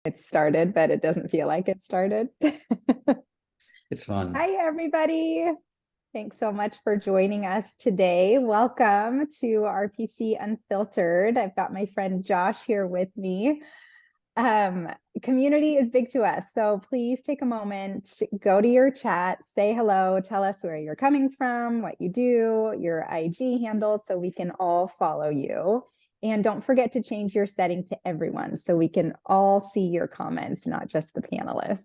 It started, but it doesn't feel like it started. It's fun. Hi, everybody. Thanks so much for joining us today. Welcome to RPC Unfiltered. I've got my friend Josh here with me. Um, Community is big to us, so please take a moment, go to your chat, say hello, tell us where you're coming from, what you do, your IG handle, so we can all follow you. And don't forget to change your setting to everyone so we can all see your comments, not just the panelists.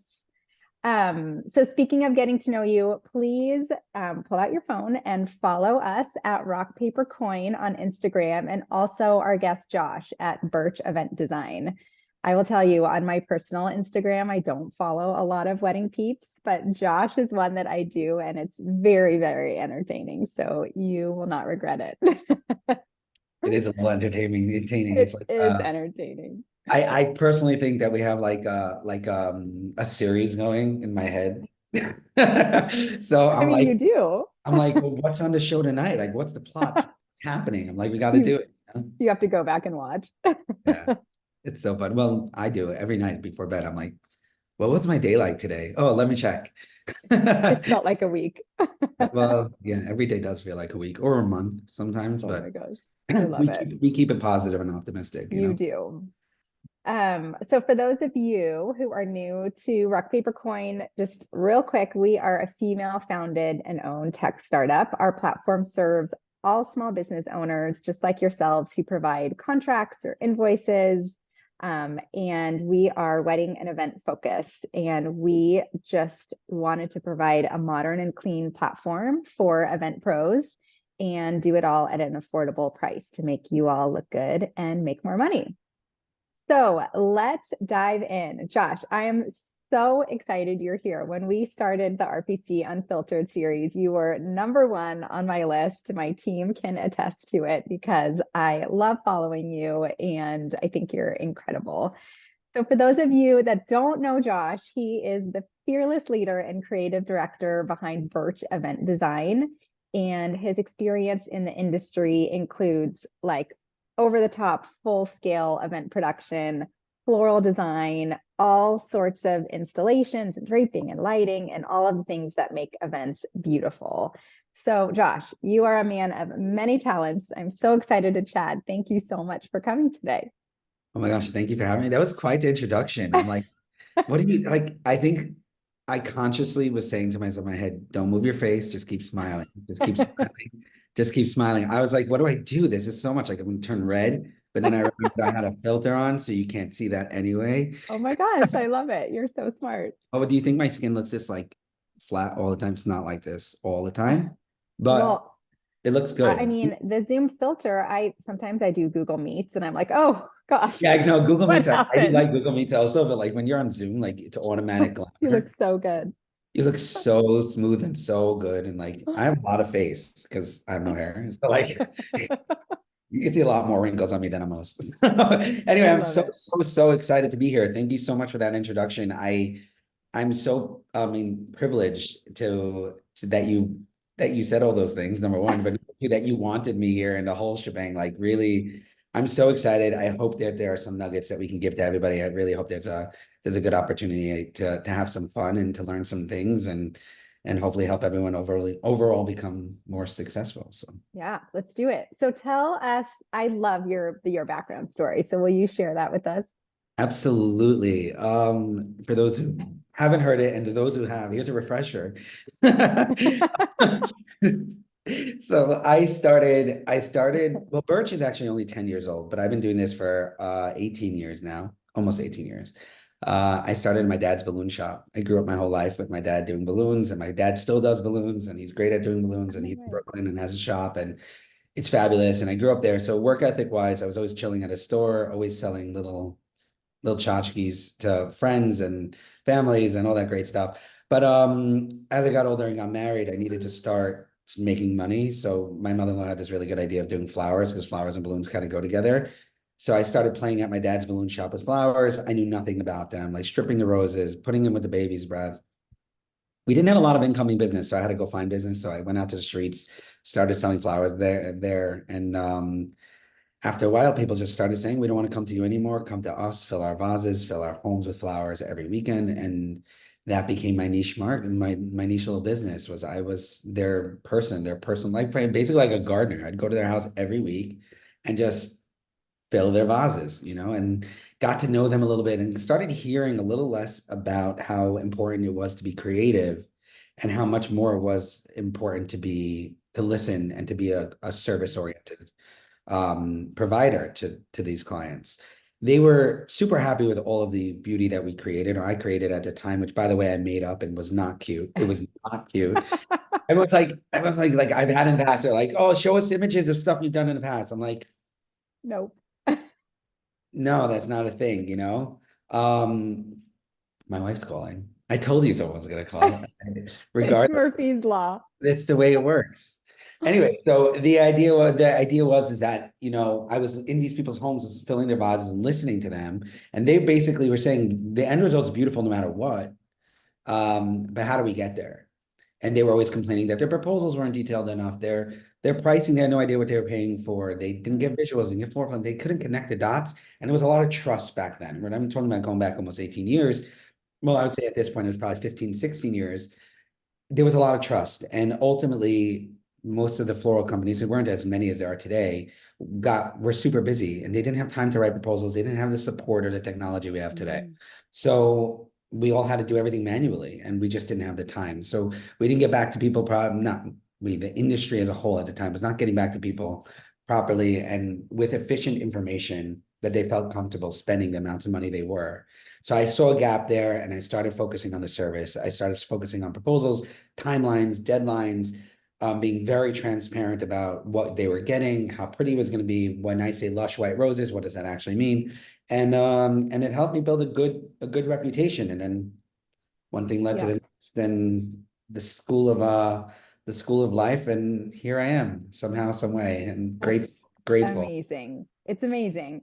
So speaking of getting to know you, please pull out your phone and follow us at Rock Paper Coin on Instagram, and also our guest Josh at Birch Event Design. I will tell you, on my personal Instagram, I don't follow a lot of wedding peeps, but Josh is one that I do, and it's very, very entertaining. So you will not regret it. It is a little entertaining. It's It like is entertaining. I personally think that we have a series going in my head. So I mean, you do. I'm like, well, what's on the show tonight? Like, what's the plot? What's happening? I'm like, we got to You do it. you have to go back and watch. Yeah, it's so fun. Well, I do it every night before bed. I'm like, well, what's my day like today? Oh, let me check. It's felt like a week. Well, yeah, every day does feel like a week or a month sometimes, Oh but my gosh. I love it. we keep it positive and optimistic, you You know. do. So for those of you who are new to Rock Paper Coin, just real quick, we are a female founded and owned tech startup. Our platform serves all small business owners, just like yourselves, who provide contracts or invoices. And we are wedding and event focused. And we just wanted to provide a modern and clean platform for event pros and do it all at an affordable price to make you all look good and make more money. So let's dive in. Josh, I am so excited you're here. When we started the RPC Unfiltered series, you were number one on my list. My team can attest to it because I love following you and I think you're incredible. So, for those of you that don't know Josh, he is the fearless leader and creative director behind Birch Event Design. And his experience in the industry includes like over the top, full scale event production, floral design, all sorts of installations and draping and lighting, and all of the things that make events beautiful. So, Josh, you are a man of many talents. I'm so excited to chat. Thank you so much for coming today. Oh my gosh, thank you for having me. That was quite the introduction. I'm like, what do you like? I think I consciously was saying to myself in my head, don't move your face, just keep smiling. Just keep smiling. Just keep smiling. I was like, what do I do? This is so much like I'm gonna turn red. But then I remembered I had a filter on, so you can't see that anyway. Oh my gosh, I love it. You're so smart. Oh, do you think my skin looks this like flat all the time? It's not like this all the time, but Well, it looks I good. mean, the Zoom filter, I sometimes I do Google Meets and I'm like, oh gosh, Yeah, I know Google what Meets. I do happened? like Google Meets also, but like when you're on Zoom, like it's automatic You look glamour. so good. You look so smooth and so good. And like I have a lot of face because I have no hair. So like you can see a lot more wrinkles on me than on most. Anyway, I I'm love so, it. so, so excited to be here. Thank you so much for that introduction. I'm so privileged to that you said all those things, number one, but that you wanted me here and the whole shebang. Like really, I'm so excited. I hope that there are some nuggets that we can give to everybody. I really hope there's a good opportunity to have some fun and to learn some things and hopefully help everyone overall become more successful. So Yeah, let's do it. So tell us, I love your background story. So will you share that with us? absolutely. For those who haven't heard it and to those who have, here's a refresher. So well, Birch is actually only 10 years old, but I've been doing this for 18 years now, almost 18 years. I started in my dad's balloon shop. I grew up my whole life with my dad doing balloons, and my dad still does balloons, and he's great at doing balloons, Oh, and no he's in way. Brooklyn and has a shop, and it's fabulous. And I grew up there. So work ethic wise, I was always chilling at a store, always selling little tchotchkes to friends and families and all that great stuff. But as I got older and got married, I needed to start making money. So my mother-in-law had this really good idea of doing flowers because flowers and balloons kind of go together. So I started playing at my dad's balloon shop with flowers. I knew nothing about them, like stripping the roses, putting them with the baby's breath. We didn't have a lot of incoming business, so I had to go find business. So I went out to the streets, started selling flowers there, and after a while, people just started saying, we don't want to come to you anymore. Come to us, fill our vases, fill our homes with flowers every weekend. And that became my niche mark. And my niche little business was I was their person, like basically like a gardener. I'd go to their house every week and just fill their vases, and got to know them a little bit and started hearing a little less about how important it was to be creative and how much more it was important to listen and to be a service oriented provider to these clients. They were super happy with all of the beauty that we created, or I created at the time, which by the way, I made up and was not cute. It was not cute. Everyone's like I've had in the past, they're like, oh, show us images of stuff you've done in the past. I'm like, Nope. no, that's not a thing. Um, my wife's calling. I told you someone's gonna call. It's Regardless, Murphy's Law. that's the way it works. Anyway, so the idea was is that, I was in these people's homes filling their vases and listening to them, and they basically were saying the end result's beautiful no matter what. But how do we get there? And they were always complaining that their proposals weren't detailed enough. Their pricing, they had no idea what they were paying for. They didn't get visuals, didn't get floor plan. They couldn't connect the dots. And there was a lot of trust back then. When I'm talking about going back almost 18 years, well, I would say at this point it was probably 15, 16 years. There was a lot of trust. And ultimately, most of the floral companies, who weren't as many as there are today, were super busy and they didn't have time to write proposals. They didn't have the support or the technology we have today. Mm. So we all had to do everything manually and we just didn't have the time. So we didn't get back to people, probably not we, the industry as a whole at the time was not getting back to people properly and with efficient information that they felt comfortable spending the amounts of money they were. So I saw a gap there and I started focusing on the service. I started focusing on proposals, timelines, deadlines, being very transparent about what they were getting, how pretty it was going to be. When I say lush white roses, what does that actually mean? And it helped me build a good reputation. And then one thing led to Yeah, the next, then the school of life, and here I am somehow, some way, and that's grateful. amazing. It's amazing.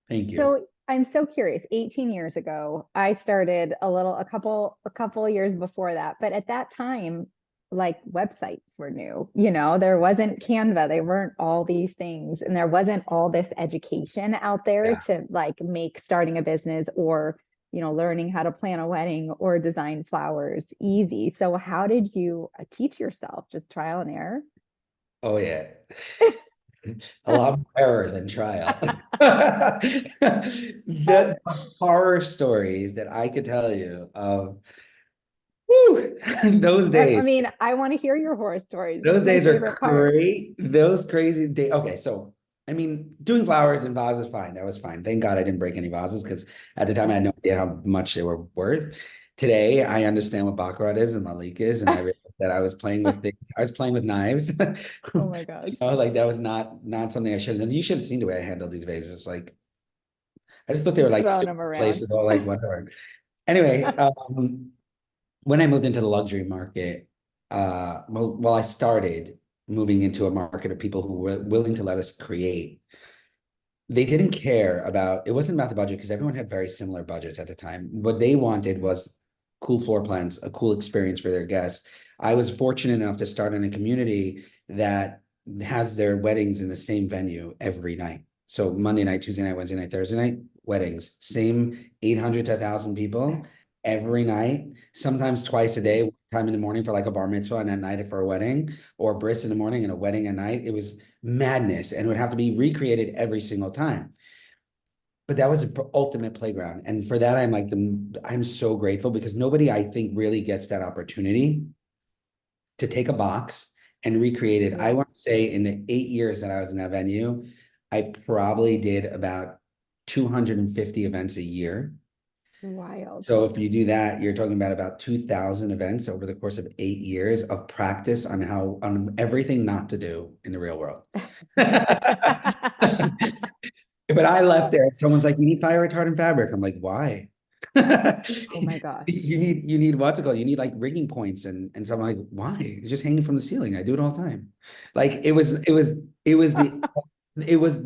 Thank you. So I'm so curious. 18 years ago, I started a couple years before that, but at that time, like websites were new. There wasn't Canva, there weren't all these things, and there wasn't all this education out there Yeah. to like make starting a business or, learning how to plan a wedding or design flowers easy. So how did you teach yourself? Just trial and error? Oh yeah. A lot more error than trial. The horror stories that I could tell you of, whew, those I days. mean, I want to hear your horror stories. Those That's my days are favorite part. great. Those crazy days. Okay, so I mean, doing flowers and vases, fine. That was fine. Thank God I didn't break any vases because at the time I had no idea how much they were worth. Today I understand what baccarat is and lalique is, and I realized that I was playing with things. I was playing with knives. Oh my gosh. Like that was not something I should have done. You should have seen the way I handled these vases. Like I just thought they were Just like throwing super them placed around. with all like whatever. Anyway, when I moved into the luxury market, well, I started moving into a market of people who were willing to let us create. They didn't care about, it wasn't about the budget because everyone had very similar budgets at the time. What they wanted was cool floor plans, a cool experience for their guests. I was fortunate enough to start in a community that has their weddings in the same venue every night. So Monday night, Tuesday night, Wednesday night, Thursday night, weddings, same 800 to 1,000 people every night, sometimes twice a day, time in the morning for like a bar mitzvah and at night for a wedding, or bris in the morning and a wedding at night. It was madness and would have to be recreated every single time. But that was an ultimate playground. And for that, I'm so grateful because nobody, I think, really gets that opportunity to take a box and recreate it. I Yeah. want to say in the 8 years that I was in that venue, I probably did about 250 events a year. Wild. So if you do that, you're talking about 2,000 events over the course of 8 years of practice on everything not to do in the real world. But I left there and someone's like, you need fire retardant fabric. I'm like, why? Oh my gosh. You need what's it called? You need like rigging points and so I'm like, why? It's just hanging from the ceiling. I do it all the time. Like it was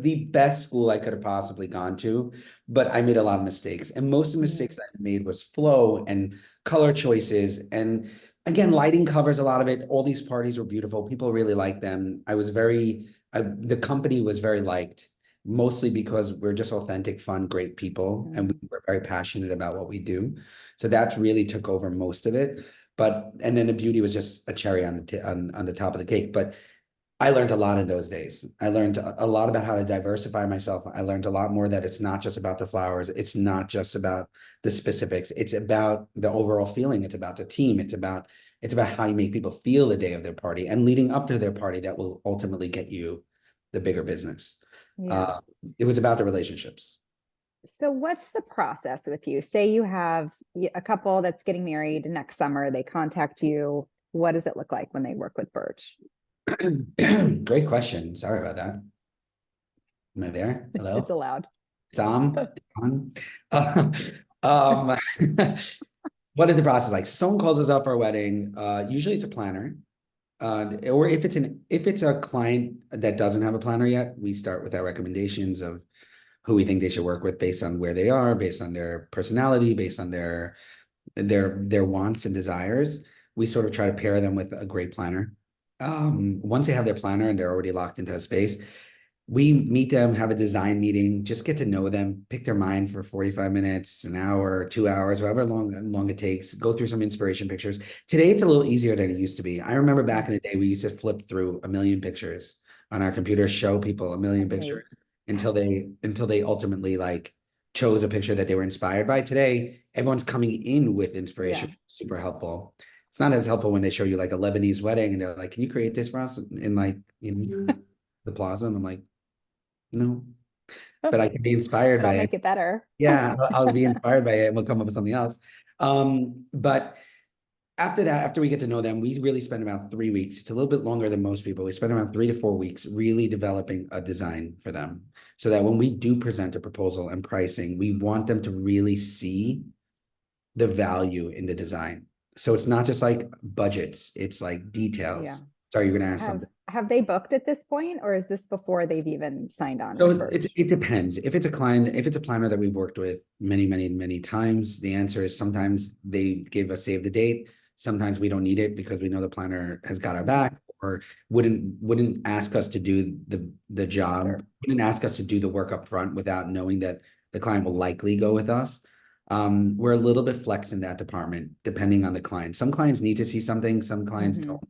the best school I could have possibly gone to, but I made a lot of mistakes. And most of the Mm. mistakes that I made was flow and color choices. And again, lighting covers a lot of it. All these parties were beautiful. People really liked them. The company was very liked. mostly because we're just authentic, fun, great people, and Mm. we're very passionate about what we do. So that's really took over most of it. But and then the beauty was just a cherry on on the top of the cake. But I learned a lot in those days. I learned a lot about how to diversify myself. I learned a lot more that it's not just about the flowers. It's not just about the specifics. It's about the overall feeling. It's about the team. It's about how you make people feel the day of their party and leading up to their party that will ultimately get you the bigger business. Yeah. Uh, it was about the relationships. So what's the process with you? Say you have a couple that's getting married next summer, they contact you. What does it look like when they work with Birch? Great question. Sorry about that. Am I there? It's Hello? allowed. Tom? On? Uh, um, what is the process like? Someone calls us up for a wedding. Usually it's a planner. Or if it's a client that doesn't have a planner yet, we start with our recommendations of who we think they should work with based on where they are, based on their personality, based on their wants and desires. We sort of try to pair them with a great planner. Once they have their planner and they're already locked into a space, we meet them, have a design meeting, just get to know them, pick their mind for 45 minutes, an hour, 2 hours, however long it takes, go through some inspiration pictures. Today, it's a little easier than it used to be. I remember back in the day, we used to flip through a million pictures on our computer, show people a million Right. pictures until they ultimately like chose a picture that they were inspired by. Today, everyone's coming in with Yeah. inspiration, super helpful. It's not as helpful when they show you like a Lebanese wedding and they're like, can you create this for us in like the plaza? And I'm like, no, but I can be inspired But I'll by it. make it better. Yeah, I'll be inspired by it and we'll come up with something else. But after that, after we get to know them, we really spend about 3 weeks. It's a little bit longer than most people. We spend around 3 to 4 weeks really developing a design for them so that when we do present a proposal and pricing, we want them to really see the value in the design. So it's not just like budgets, it's like Yeah. details. Sorry, you're going to ask Have something. have they booked at this point, or is this before they've even signed on So with it Birch? it depends. If it's a client, if it's a planner that we've worked with many, many, many times, the answer is sometimes they give us save the date. Sometimes we don't need it because we know the planner has got our Mhm. back or wouldn't ask us to do the job, Sure. wouldn't ask us to do the work up front without knowing that the client will likely go with us. We're a little bit flex in that department, depending on the client. Some clients need to see something, some clients Hmm. don't.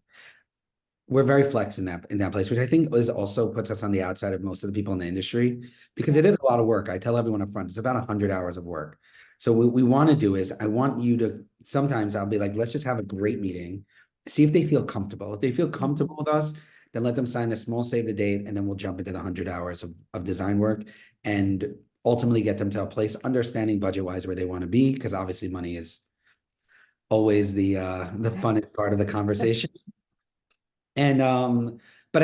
We're very flex in that place, which I think is also puts us on the outside of most of the people in the industry because Yeah. it is a lot of work. I tell everyone up front, it's about 100 hours of work. So what we want to do is I want you to sometimes I'll be like, let's just have a great meeting, see if they feel comfortable. If they feel Hmm. comfortable with us, then let them sign a small save the date, and then we'll jump into the 100 hours of design work and ultimately get them to a place understanding budget wise where they want to be, because obviously money is always the funnest part of the conversation. And but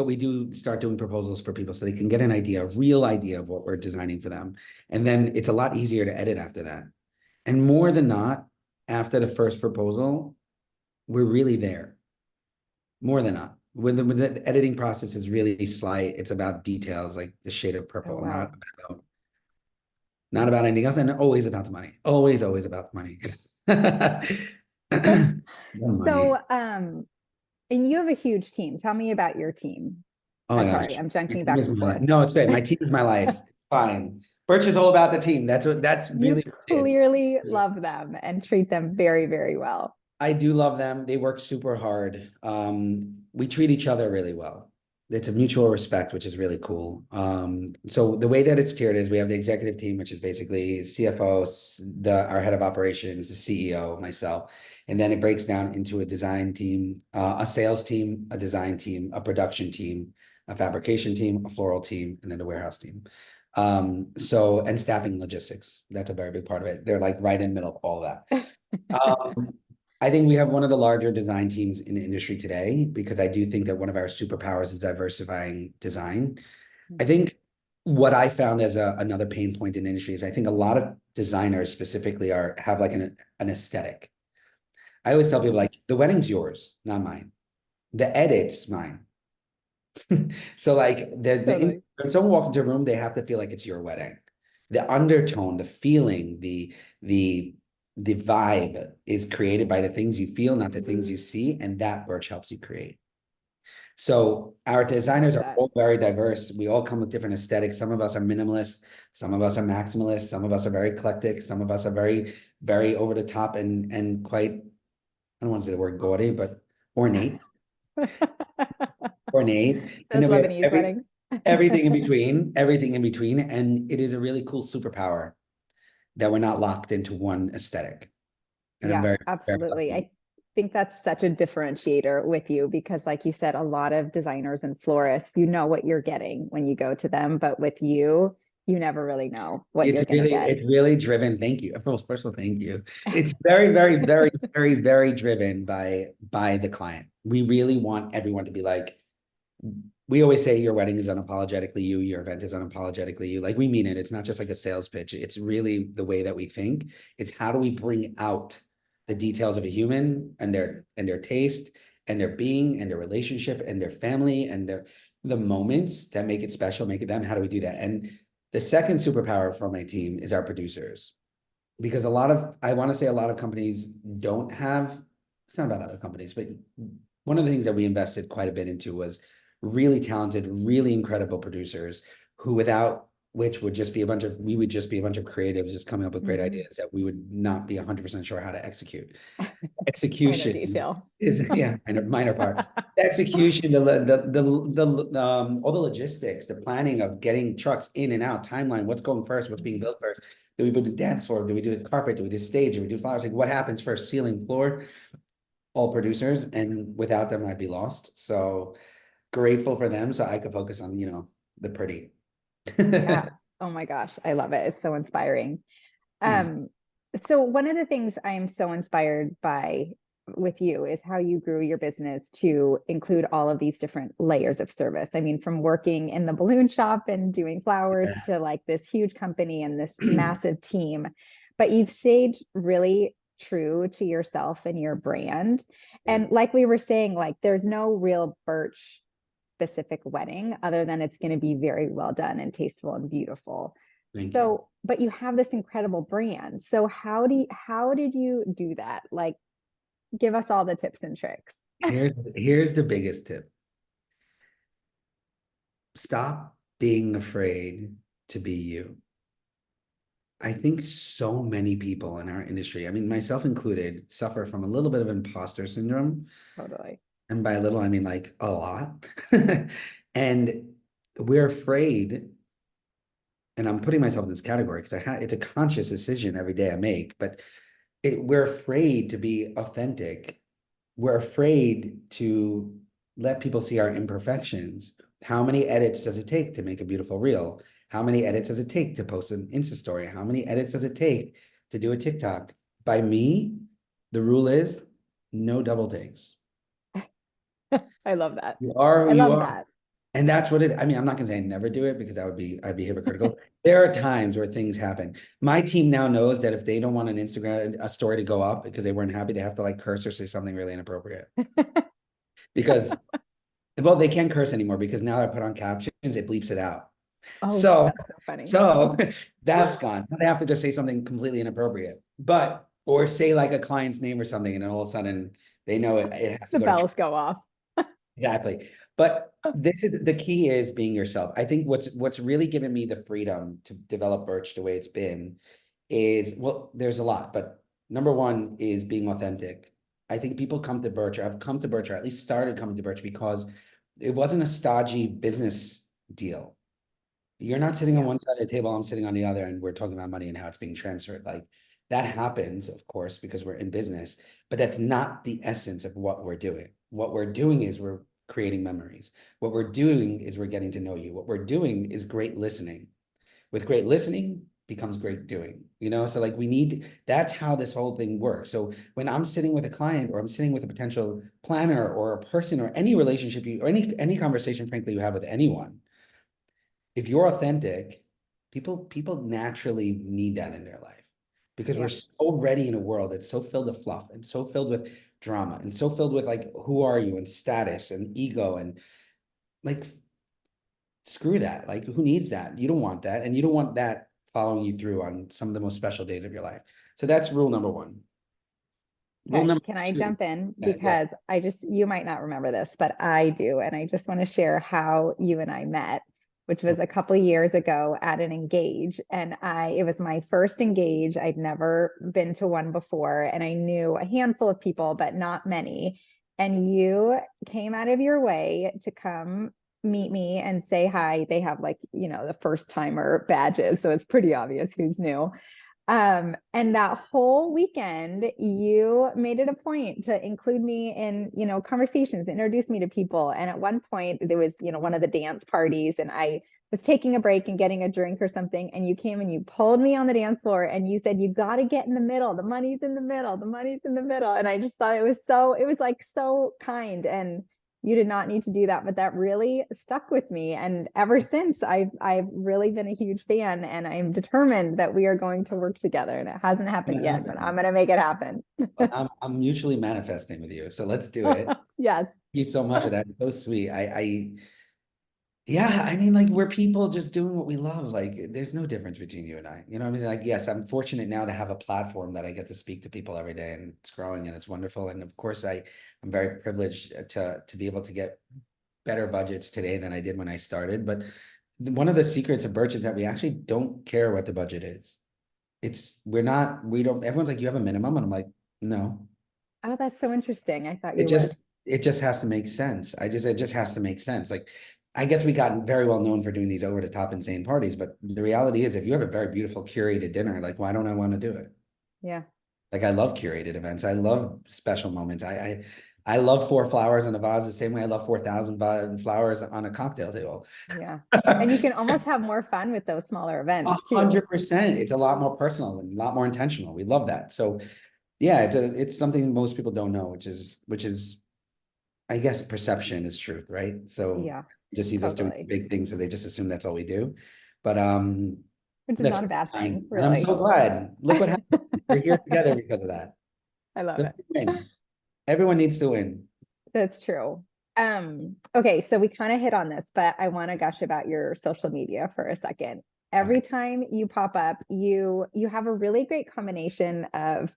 we do start doing proposals for people so they can get an idea, a real idea of what we're designing for them. And then it's a lot easier to edit after that. And more than not, after the first proposal, we're really there. More than not. When the editing process is really slight, it's about details like the shade of Oh, purple, wow. about not about anything else, and always about the money. Always, always about the money. The So, money. and you have a huge team. Tell me about your team. Oh my I'm sorry, gosh. I'm My jumping team back is and my life. forth. No, it's great. My team is my life. It's fine. Birch is all about the team. That's You really what it is. clearly love them and treat them very, very well. I do love them. They work super hard. We treat each other really well. It's a mutual respect, which is really cool. So the way that it's tiered is we have the executive team, which is basically CFO, our head of operations, the CEO, myself, and then it breaks down into a design team, a sales team, a design team, a production team, a fabrication team, a floral team, and then a warehouse team. And staffing logistics. That's a very big part of it. They're like right in the middle of all that. Um, I think we have one of the larger design teams in the industry today because I do think that one of our superpowers is diversifying design. I Mhm. think what I found as another pain point in the industry is I think a lot of designers specifically have like an aesthetic. I always tell people Mhm. like the wedding's yours, not mine. The edit's mine. So like Totally. when someone walks into a room, they have to feel like it's your wedding. The undertone, the feeling, the the vibe is created by the things you feel, not the things you see, and that Birch helps you create. So our designers Love are that. all very diverse. We all come with different aesthetics. Some of us are minimalist, some of us are maximalist, some of us are very eclectic, some of us are very, very over the top and quite, I don't want to say the word gaudy, but ornate, ornate. And Those then we have Lebanese weddings. everything in between, everything in between. And it is a really cool superpower that we're not locked into one aesthetic. And I'm Yeah, very, very absolutely. lucky. I think that's such a differentiator with you because, like you said, a lot of designers and florists, you know what you're getting when you go to them, but with you, you never really know what you're going to get. It's really driven. Thank you. First of all, thank you. It's very, very, very, very, very driven by the client. We really want everyone to be like, we always say your wedding is unapologetically you, your event is unapologetically you. Like we mean it. It's not just like a sales pitch. It's really the way that we think. It's how do we bring out the details of a human and their taste and their being and their relationship and their family and the moments that make it special, make it them. How do we do that? And the second superpower for my team is our producers. Because I want to say a lot of companies don't have, it's not about other companies, but one of the things that we invested quite a bit into was really talented, really incredible producers who without which would just be we would just be a bunch of creatives just coming up with great Mhm. ideas that we would not be 100% sure how to execute. Minor Execution detail. is, yeah, minor part. Execution, all the logistics, the planning of getting trucks in and out, timeline, what's going first, what's being built first. Do we put the dance floor? Do we do the carpet? Do we do stage? Do we do flowers? Like what happens first? Ceiling, floor, all producers, and without them, I'd be lost. So grateful for them, so I could focus on, the pretty. Yeah. Oh my gosh, I love it. It's so inspiring. Thanks. Um, so one of the things I am so inspired by with you is how you grew your business to include all of these different layers of service. I mean, from working in the balloon shop and doing flowers Yeah. to like this huge company and this massive team, but you've stayed really true to yourself and your brand. Yeah. And like we were saying, like there's no real Birch specific wedding other than it's going to be very well done and tasteful and beautiful. Thank you. So, but you have this incredible brand. So how did you do that? Like give us all the tips and tricks. Here's the biggest tip. Stop being afraid to be you. I think so many people in our industry, I mean, myself included, suffer from a little bit of imposter syndrome. Totally. And by a little, I mean like a lot. And we're afraid, and I'm putting myself in this category because it's a conscious decision every day I make, but we're afraid to be authentic. We're afraid to let people see our imperfections. How many edits does it take to make a beautiful reel? How many edits does it take to post an Insta story? How many edits does it take to do a TikTok? By me, the rule is no double takes. I love that. You are who I you love are. that. And that's what I mean, I'm not gonna say I never do it because I'd be hypocritical. There are times where things happen. My team now knows that if they don't want an Instagram a story to go up because they weren't happy, they have to like curse or say something really inappropriate. Because well, they can't curse anymore because now I put on captions, it bleeps it out. Oh, So that's so funny. so that's gone. Now they have to just say something completely inappropriate. But or say like a client's name or something, and then all of a sudden they know it has to The go to bells go off. exactly. But this is the key is being yourself. I think what's really given me the freedom to develop Birch the way it's been is, well, there's a lot, but number one is being authentic. I think people come to Birch, or have come to Birch, or at least started coming to Birch because it wasn't a stodgy business deal. You're not sitting on Yeah. one side of the table, I'm sitting on the other, and we're talking about money and how it's being transferred. Like that happens, of course, because we're in business, but that's not the essence of what we're doing. What we're doing is we're creating memories. What we're doing is we're getting to know you. What we're doing is great listening. With great listening becomes great doing, So like that's how this whole thing works. So when I'm sitting with a client or I'm sitting with a potential planner or a person or any relationship or any conversation, frankly, you have with anyone, if you're authentic, people naturally need that in their life because we're Yeah. so already in a world that's so filled with fluff and so filled with drama and so filled with like who are you and status and ego and like screw that. Like who needs that? You don't want that, and you don't want that following you through on some of the most special days of your life. So that's rule number one. Rule Okay, number can I two. jump in? Yeah. Because you might not remember this, but I do. And I just want to share how you and I met, which was a couple years ago at an engage. And it was my first engage. I'd never been to one before. And I knew a handful of people, but not many. And you came out of your way to come meet me and say hi. They have like, the first timer badges. So it's pretty obvious who's new. And that whole weekend, you made it a point to include me in, conversations, introduce me to people. And at one point, there was, one of the dance parties, and I was taking a break and getting a drink or something. And you came and you pulled me on the dance floor and you said, you got to get in the middle. The money's in the middle. The money's in the middle. And I just thought it was like so kind. And you did not need to do that, but that really stuck with me. And ever since, I've really been a huge fan, and I'm determined that we are going to work together. And it hasn't happened yet, but I'm going to make it happen. I'm mutually manifesting with you, so let's do it. Yes. Thank you so much for that. It's so sweet. Yeah, I mean, like, we're people just doing what we love. Like, there's no difference between you and I. You know what I mean? Like, yes, I'm fortunate now to have a platform that I get to speak to people every day, and it's growing and it's wonderful. And of course, I'm very privileged to be able to get better budgets today than I did when I started. But one of the secrets of Birch is that we actually don't care what the budget is. We don't, everyone's like, you have a minimum, and I'm like, no. Oh, that's so interesting. I thought It you just would. it just has to make sense. It just has to make sense. Like, I guess we got very well known for doing these over the top insane parties, but the reality is, if you have a very beautiful curated dinner, like, why don't I want to do it? Yeah. Like, I love curated events. I love special moments. I love 4 flowers in a vase the same way I love 4,000 flowers on a cocktail table. Yeah. And you can almost have more fun with those smaller events too. 100%. It's a lot more personal and a lot more intentional. We love that. So yeah, it's something most people don't know, which is I guess perception is truth, right? So Yeah, just sees us doing totally. big things, so they just assume that's all we do. But Which is that's not a bad thing, fine. And I'm really. so glad. Look what happened. We're here together because of that. I love So it. win. Everyone needs to win. That's true. Okay, so we kind of hit on this, but I want to gush about your social media for a second. Okay. Every time you pop up, you have a really great combination of,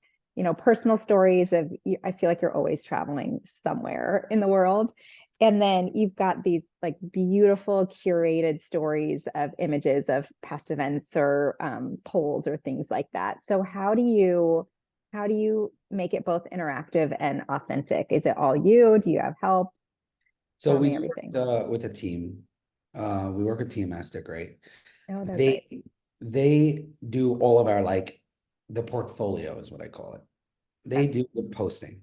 personal stories I feel like you're always traveling somewhere in the world. And then you've got these like beautiful curated stories of images of past events or polls or things like that. So how do you make it both interactive and authentic? Is it all you? Do you have help? So Tell we me do everything. work with a team. We work with Team Master, great. Oh, they're great. They do all of our, like, the portfolio is what I call it. They Okay. do the posting.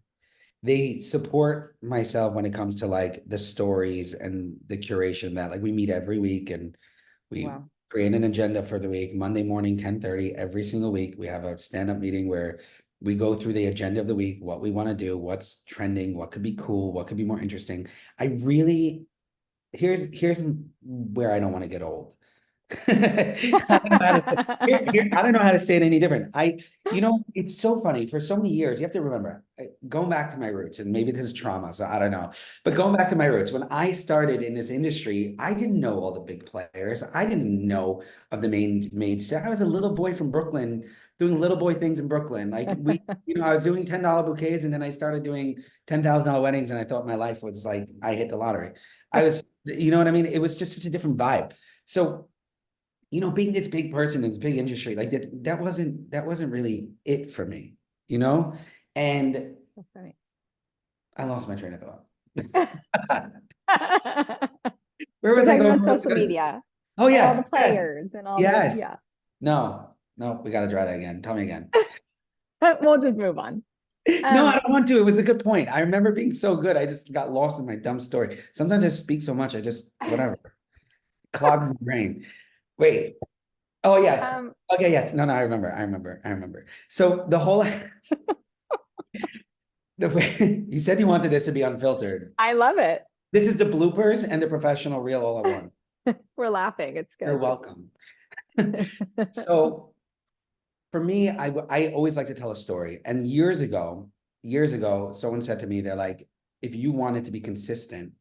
They support myself when it comes to, like, the stories and the curation that, like, we meet every week, and we Wow. create an agenda for the week. Monday morning, 10:30, every single week. We have a stand-up meeting where we go through the agenda of the week, what we want to do, what's trending, what could be cool, what could be more interesting. I really here's where I don't want to get old. I don't know how to say, I don't know how to say it any different. It's so funny. For so many years, you have to remember, going back to my roots, and maybe this is trauma, so I don't know. But going back to my roots, when I started in this industry, I didn't know all the big players. I didn't know of the main star. I was a little boy from Brooklyn doing little boy things in Brooklyn. Like, I was doing $10 bouquets, and then I started doing $10,000 weddings, and I thought my life was like I hit the lottery. You know what I mean? It was just such a different vibe. So, being this big person in this big industry, like that wasn't really it for me, you know? And That's funny. I lost my train of thought. Where We're was I talking going? about social media Oh, and all the yes, yes, players and all the, yes. yeah. No, no, we gotta try that again. Tell me again. We'll just move on. No, I Um, don't want to. It was a good point. I remember being so good. I just got lost in my dumb story. Sometimes I speak so much, I just, whatever, clogged my brain. Wait. Oh, yes. um, Okay, yes. No, no, I remember. So the whole the way you said you wanted this to be unfiltered. I love it. This is the bloopers and the professional reel all at once. We're laughing. It's You're good. welcome. So for me, I always like to tell a story. And years ago, someone said to me, they're like, if you want it to be consistent,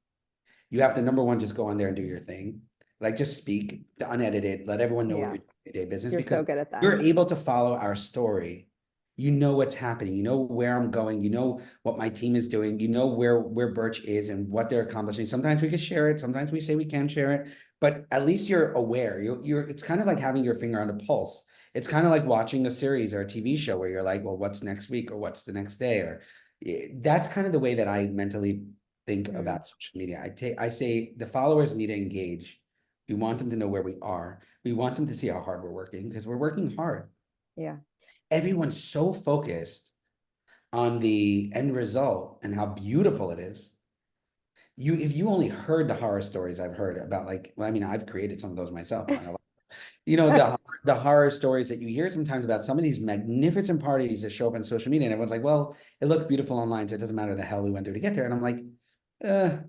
you have to, number one, just go on there and do your thing. Like, just speak, the unedited, let everyone know what Yeah, your day business, you're because so good at that. you're able to follow our story you know what's happening, you know where I'm going, you know what my team is doing, you know where Birch is and what they're accomplishing. Sometimes we can share it, sometimes we say we can't share it, but at least you're aware. You're it's kind of like having your finger on the pulse. It's kind of like watching a series or a TV show where you're like, well, what's next week or what's the next day? Or that's kind of the way that I mentally think Mm, about social media. I say the followers need to engage. We want them to know where we are. We want them to see how hard we're working because we're working hard. yeah. Everyone's so focused on the end result and how beautiful it is. If you only heard the horror stories I've heard about, like, well, I mean, I've created some of those myself. I'm not gonna lie. You know, the horror stories that you hear sometimes about some of these magnificent parties that show up on social media, and everyone's like, well, it looked beautiful online, so it doesn't matter the hell we went through to get there. And I'm like, I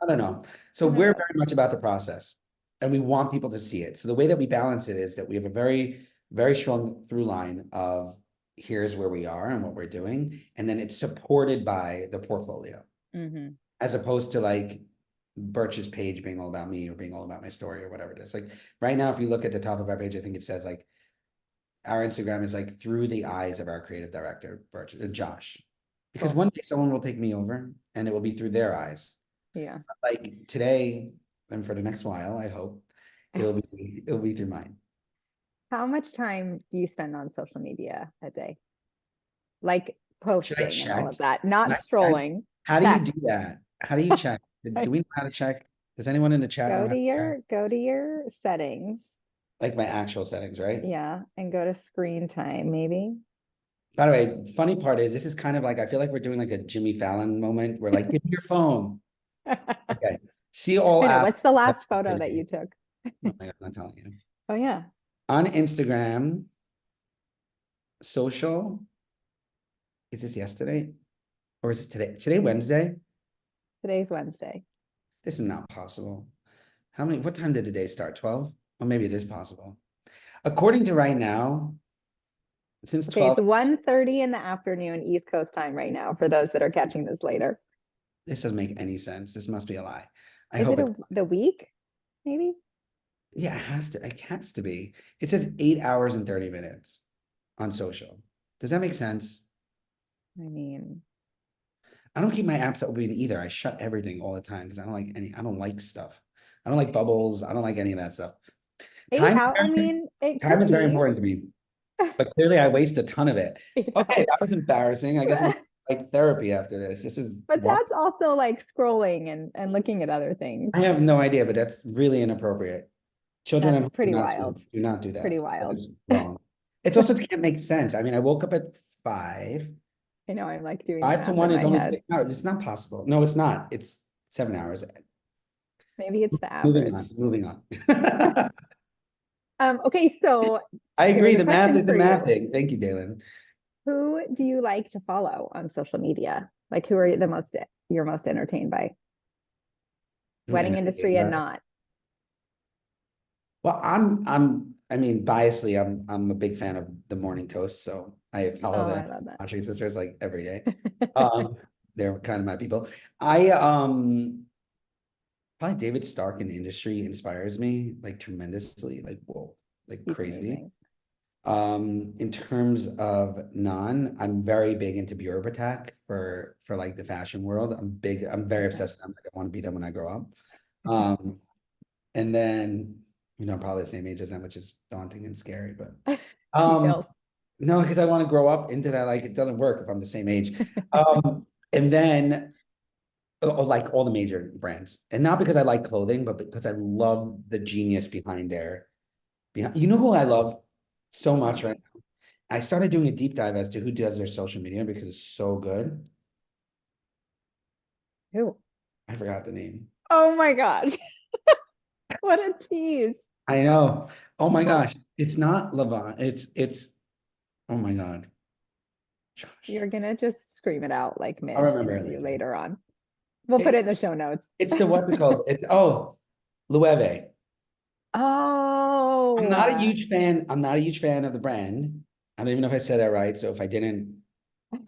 don't know. So I don't we're know. very much about the process, and we want people to see it. So the way that we balance it is that we have a very, very strong through line of here's where we are and what we're doing, and then it's supported by the portfolio, Hmm. as opposed to like Birch's page being all about me or being all about my story or whatever it is. Like right now, if you look at the top of our page, I think it says like our Instagram is like through the eyes of our creative director, Birch, Josh. Because Cool. one day someone will take me over and it will be through their eyes. Yeah. Like today, and for the next while, I hope it'll be through mine. How much time do you spend on social media a day? Like Should I posting and all check? of that, Should not I check? strolling. How do you do Check. that? How do you check? Do we know how to check? Does anyone in the chat know how to check? Go to your settings. Like my actual settings, right? Yeah, and go to screen time, maybe. By the way, funny part is this is kind of like I feel like we're doing like a Jimmy Fallon moment. We're like, give me your phone. I Okay. See all know. apps. What's the last photo that you took? Oh my God, I'm not telling you. Oh yeah, On Instagram, social, is this yesterday? Or is it today? Today, Wednesday? today's Wednesday. This is not possible. What time did the day start? 12? Or maybe it is possible. According to right now, since Okay, 12, it's 1:30 in the afternoon East Coast time right now for those that are catching this later. this doesn't make any sense. This must be a lie. I Is hope it it, the week? Maybe? yeah, it has to be. It says 8 hours and 30 minutes on social. Does that make sense? I mean, I don't keep my apps open either. I shut everything all the time because I don't like stuff. I don't like bubbles. I don't like any of that stuff. eight Time, out. I mean, it time could is very be important to me, but clearly I waste a ton of it. 8 hours. Okay, that was embarrassing. I guess I'm like therapy after this. This is But what that's also like scrolling and looking at other things. I have no idea, but that's really inappropriate. Children at That's home do pretty not wild. do not do Pretty that. That wild. is wrong. It's also can't make sense. I mean, I woke up at 5. I know I'm like doing the 5 to math in 1 is my only head. 6 hours. It's not possible. No, it's not. It's 7 hours. Maybe it's the Moving average. on, moving on. Okay, so I agree. here's a The math question is the for you. mathing. Thank you, Dalen. Who do you like to follow on social media? Like who are you're most entertained by? I'm Wedding entertained industry by and it. not. Well, I mean, biasly, I'm a big fan of the morning toast, so I follow Oh, the I love that. Ashley sisters like every day. Um, they're kind of my people. Probably David Stark in the industry inspires me like tremendously, like whoa, like He's crazy. amazing. In terms of non, I'm very big into Bureau Attack for like the fashion world. I'm very Okay. obsessed with them. Like I want to be them when I grow up. Um, and then I'm probably the same age as them, which is daunting and scary, but um, Details. no, because I want to grow up into that. Like it doesn't work if I'm the same age. And then like all the major brands, and not because I like clothing, but because I love the genius behind behind. You know who I love so Tell much right me. now? I started doing a deep dive as to who does their social media because it's so good. Who? I forgot the name. Oh my gosh. What a tease. I know. Oh my gosh, it's not Levant. It's. Oh my God, Josh. You're gonna just scream it out like I'll mid remember it interview later. later on. We'll put It's it in the show notes. it's the what's it called? It's Loewe. Oh, I'm not a huge fan of the brand. I don't even know if I said that right. So if I didn't, I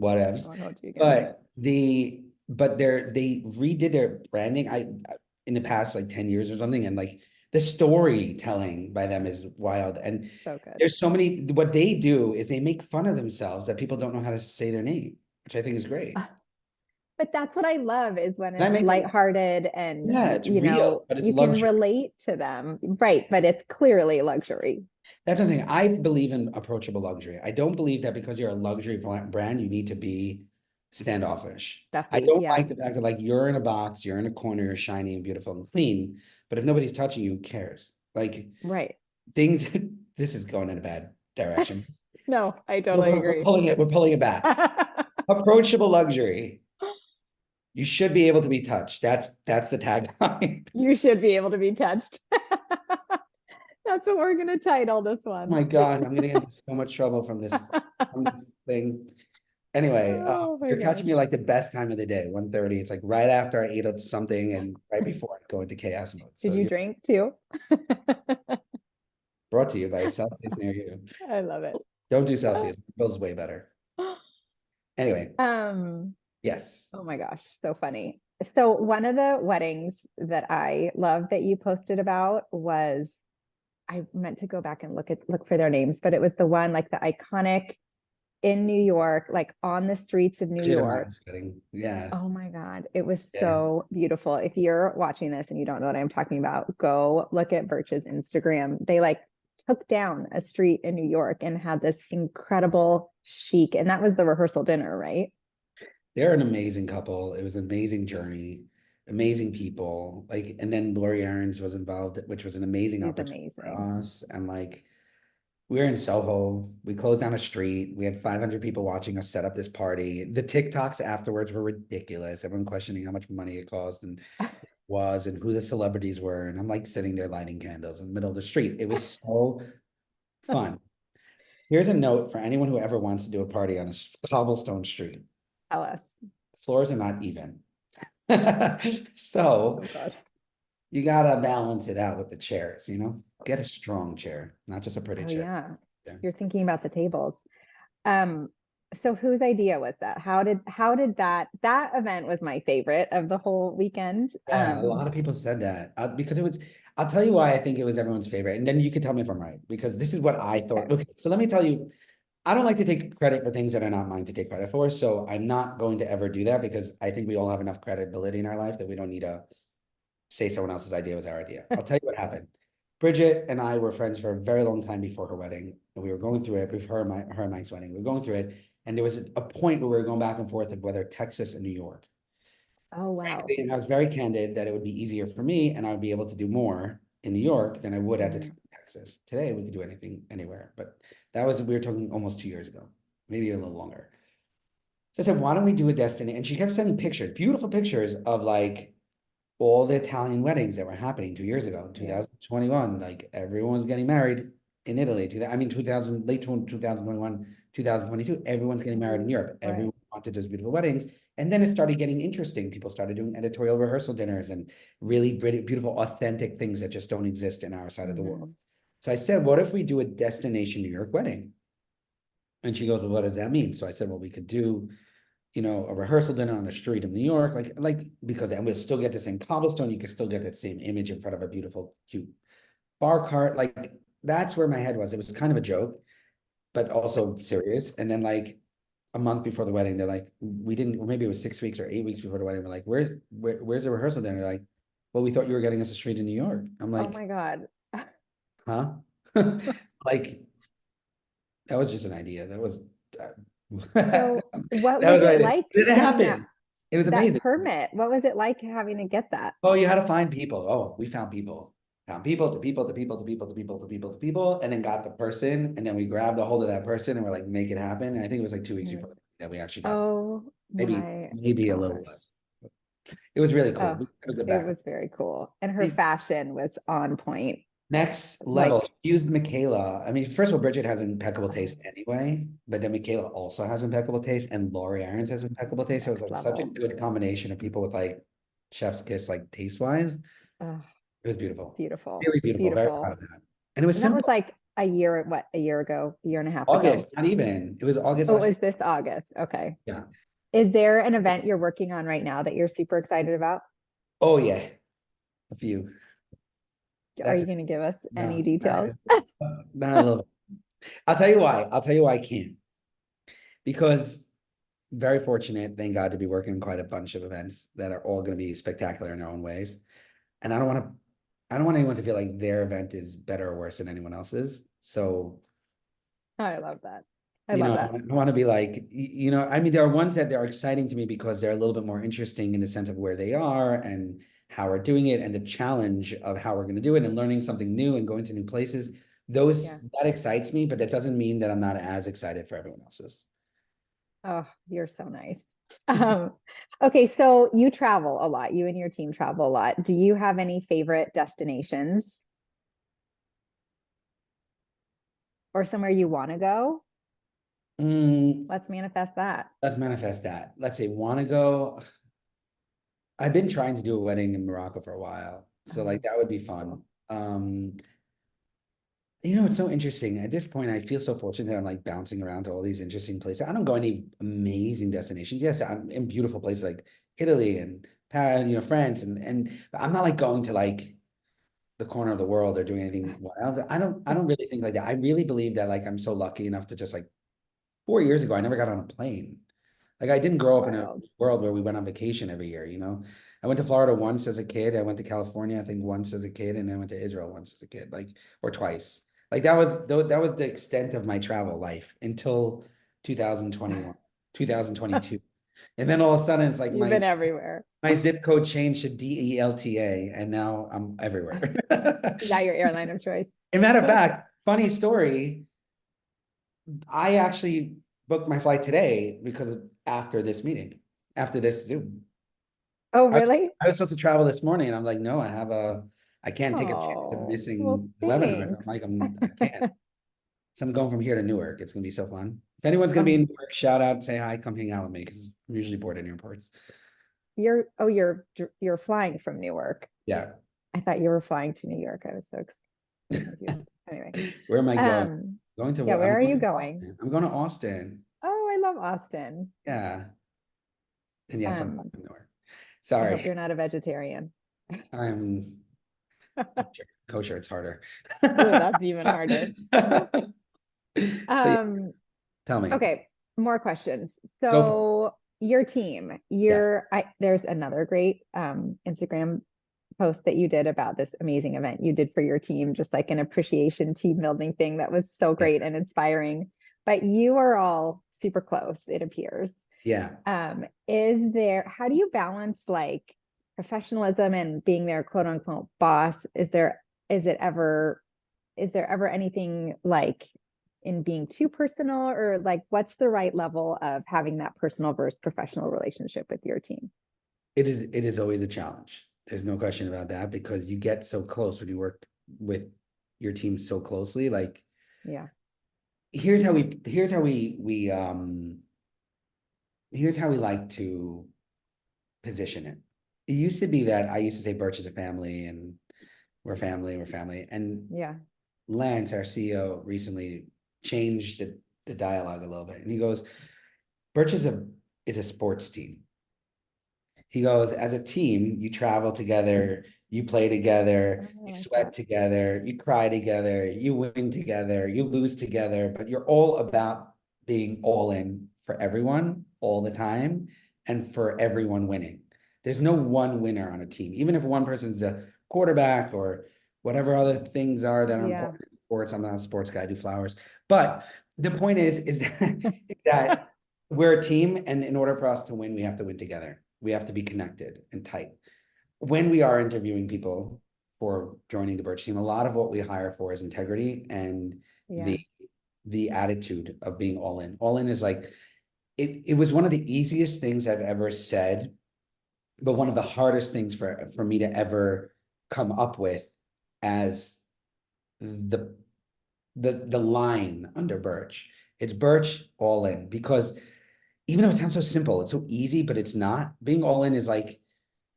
whatevs. won't hold you against it. But they redid their branding in the past like 10 years or something, and like the storytelling by them is wild. And So good. there's so many, what they do is they make fun of themselves that people don't know how to say their name, which I think is great. But that's what I love is when And I it's make them, lighthearted and yeah, it's real, but it's you can luxury. relate to them. Right, but it's clearly luxury. That's the thing. I believe in approachable luxury. I don't believe that because you're a luxury brand, you need to be standoffish. I Stuffy. don't Yeah. like the fact that like you're in a box, you're in a corner, you're shiny and beautiful and clean, but if nobody's touching you, who cares? Like Right. things, this is going in a bad direction. No, I totally We're agree. pulling it, we're pulling it back. Approachable luxury. You should be able to be touched. That's the tagline. You should be able to be touched. That's what we're gonna title this Oh one. my God, I'm gonna get into so much trouble from this thing. Anyway, Oh my you're catching gosh. me like the best time of the day, 1:30. It's like right after I ate something and right before I go into chaos mode. Did So you you're drink too? brought to you by Celsius near you. I love it. Don't do Celsius. It feels way better. Anyway, Um, yes. oh my gosh, so funny. So one of the weddings that I love that you posted about was I meant to go back and look for their names, but it was the one like the iconic in New York, like on the streets of New Bridget and York. mine's wedding. Yeah. Oh my God, it was Yeah. so beautiful. If you're watching this and you don't know what I'm talking about, go look at Birch's Instagram. They like took down a street in New York and had this incredible chic, and that was the rehearsal dinner, right? They're an amazing couple. It was an amazing journey, amazing people. Like, and then Lori Aarons was involved, which was an amazing She's opportunity for amazing. us. And like, we were in Soho. We closed down a street. We had 500 people watching us set up this party. The TikToks afterwards were ridiculous. Everyone questioning how much money it cost and was and who the celebrities were. And I'm like sitting there lighting candles in the middle of the street. It was so fun. Here's a note for anyone who ever wants to do a party on a cobblestone street. Tell us. Floors are not even. Oh So God. you gotta balance it out with the chairs, you know? Get a strong chair, not just a pretty Oh chair. yeah. Yeah. You're thinking about the tables. Um, so whose idea was that? How did that event was my favorite of the whole weekend. Yeah, a lot of people said that because it was, I'll tell you why I think it was everyone's favorite. And then you can tell me if I'm right, because this is what I thought. Okay. Okay, so let me tell you, I don't like to take credit for things that are not mine to take credit for. So I'm not going to ever do that because I think we all have enough credibility in our life that we don't need to say someone else's idea was our idea. I'll tell you what happened. Bridget and I were friends for a very long time before her wedding, and we were going through it before her and Mike's wedding. We were going through it, and there was a point where we were going back and forth of whether Texas and New York. Oh wow. Frankly, and I was very candid that it would be easier for me, and I would be able to do more in New York than I would at the time Mhm. in Texas. Today, we could do anything anywhere, but that was we were talking almost 2 years ago, maybe a little longer. So I said, why don't we do a destiny? And she kept sending pictures, beautiful pictures of like all the Italian weddings that were happening 2 years ago, Yeah. 2021. Like everyone was getting married in Italy. I mean, 2000, late 2021, 2022. Everyone's getting married in Europe. Right. Everyone wanted those beautiful weddings. And then it started getting interesting. People started doing editorial rehearsal dinners and really beautiful, authentic things that just don't exist in our side of the world. Mhm. So I said, what if we do a destination New York wedding? And she goes, well, what does that mean? So I said, well, we could do a rehearsal dinner on the street of New York, like because and we'll still get the same cobblestone. You can still get that same image in front of a beautiful, cute bar cart. Like that's where my head was. It was kind of a joke, but also serious. And then like a month before the wedding, they're like, we didn't, or maybe it was 6 weeks or 8 weeks before the wedding. We're like, where's the rehearsal dinner? They're like, well, we thought you were getting us a street in New York. I'm Oh like, my God. huh? Like that was just an idea. That was that So what was was it right. like It getting that happened. It was that amazing. permit? What was it like having to get that? Oh, you had to find people. Oh, we found people. Found people to people to people to people to people to people to people, and then got the person, and then we grabbed a hold of that person and we're like, make it happen. And I think it was like 2 weeks Mhm. before that we actually got Oh maybe my maybe a little gosh. less. It was really cool. Oh, We had a good it back. was very cool. And her fashion was on point. Next level, Like, used Michaela. I mean, first of all, Bridget has impeccable taste anyway, but then Michaela also has impeccable taste, and Laurie Aarons has impeccable taste. So it was next like such a level. good combination of people with like chef's kiss, like taste wise. Oh, It was beautiful. beautiful. Really beautiful. Very proud Beautiful. of that. And it was And that was simple. like a year ago, a year and a half ago. August, not even. It was August Oh, it last year. was this August. Okay. Yeah. Is there an event you're working on right now that you're super excited about? Oh yeah. A few. Are That's you going to give us any no, details? not a little. I'll tell you why. I'll tell you why I can't. Because very fortunate, thank God, to be working quite a bunch of events that are all going to be spectacular in their own ways. And I don't want anyone to feel like their event is better or worse than anyone else's. So, I love that. I you love know, that. I want to be like, you know, I mean, there are ones that are exciting to me because they're a little bit more interesting in the sense of where they are and how we're doing it and the challenge of how we're going to do it and learning something new and going to new places. Yeah. That excites me, but that doesn't mean that I'm not as excited for everyone else's. Oh, you're so nice. Um, okay, so you travel a lot. You and your team travel a lot. Do you have any favorite destinations or somewhere you want to go? Mm, Let's manifest that. let's manifest that. Let's say want to go. I've been trying to do a wedding in Morocco for a while. So like Oh, that would be cool. fun. You know, it's so interesting. At this point, I feel so fortunate that I'm like bouncing around to all these interesting places. I don't go any amazing destinations. Yes, I'm in beautiful places like Italy and Paris, you know, France, and but I'm not like going to like the corner of the world or doing anything wild. I don't really think like that. I really believe that like I'm so lucky enough to just like 4 years ago, I never got on a plane. Like I didn't grow up in a Wild. world where we went on vacation every year, you know. I went to Florida once as a kid. I went to California, I think once as a kid, and then went to Israel once as a kid, like or twice. Like that was the extent of my travel life until 2021, 2022. And then all of a sudden it's like You've been everywhere. my zip code changed to DELTA and now I'm everywhere. Is that your airline of choice? A matter of fact, funny story, I actually booked my flight today because of after this meeting, after this Zoom. Oh, I, really? I was supposed to travel this morning and I'm like, no, I can't take a chance of Oh, well, missing the webinar. thanks. I'm like, I can't. So I'm going from here to Newark. It's gonna be so fun. If anyone's gonna be in Newark, shout out, say hi, come hang out with me because I'm usually bored in airports. You're flying from Newark. Yeah. I thought you were flying to New York. I was so confused. Anyway, Where am I going? um, Going to yeah, I'm where are going you to going? Austin. I'm going to Austin. Oh, I love Austin. Yeah. And yes, I'm going Um, to Newark. I hope Sorry. you're not a vegetarian. I'm kosher, it's harder. Oh, that's even harder. So yeah, Um, tell me. okay, more questions. Go for it. So your team, Yes. there's another great Instagram post that you did about this amazing event you did for your team, just like an appreciation team building thing that was so Yeah. great and inspiring. But you are all super close, it appears. Yeah. How do you balance like professionalism and being their quote unquote boss? Is it ever, is there ever anything like in being too personal or like what's the right level of having that personal versus professional relationship with your team? It is always a challenge. There's no question about that because you get so close when you work with your team so closely. Like Yeah. here's how we like to position it. It used to be that I used to say Birch is a family and we're family. And Yeah. Lance, our CEO, recently changed the dialogue a little bit. And he goes, Birch is a sports team. He goes, as a team, you travel together, you play together, Oh, I you like sweat that. together, you cry together, you win together, you lose together, but you're all about being all in for everyone all the time and for everyone winning. There's no one winner on a team, even if one person's a quarterback or whatever other things are that are Yeah. important in sports. I'm not a sports guy, I do flowers. But the point is that we're a team, and in order for us to win, we have to win together. We have to be connected and tight. When we are interviewing people for joining the Birch team, a lot of what we hire for is integrity and Yeah. the attitude of being all in. All in is like it was one of the easiest things I've ever said, but one of the hardest things for me to ever come up with as the the line under Birch. It's Birch all in because even though it sounds so simple, it's so easy, but it's not. Being all in is like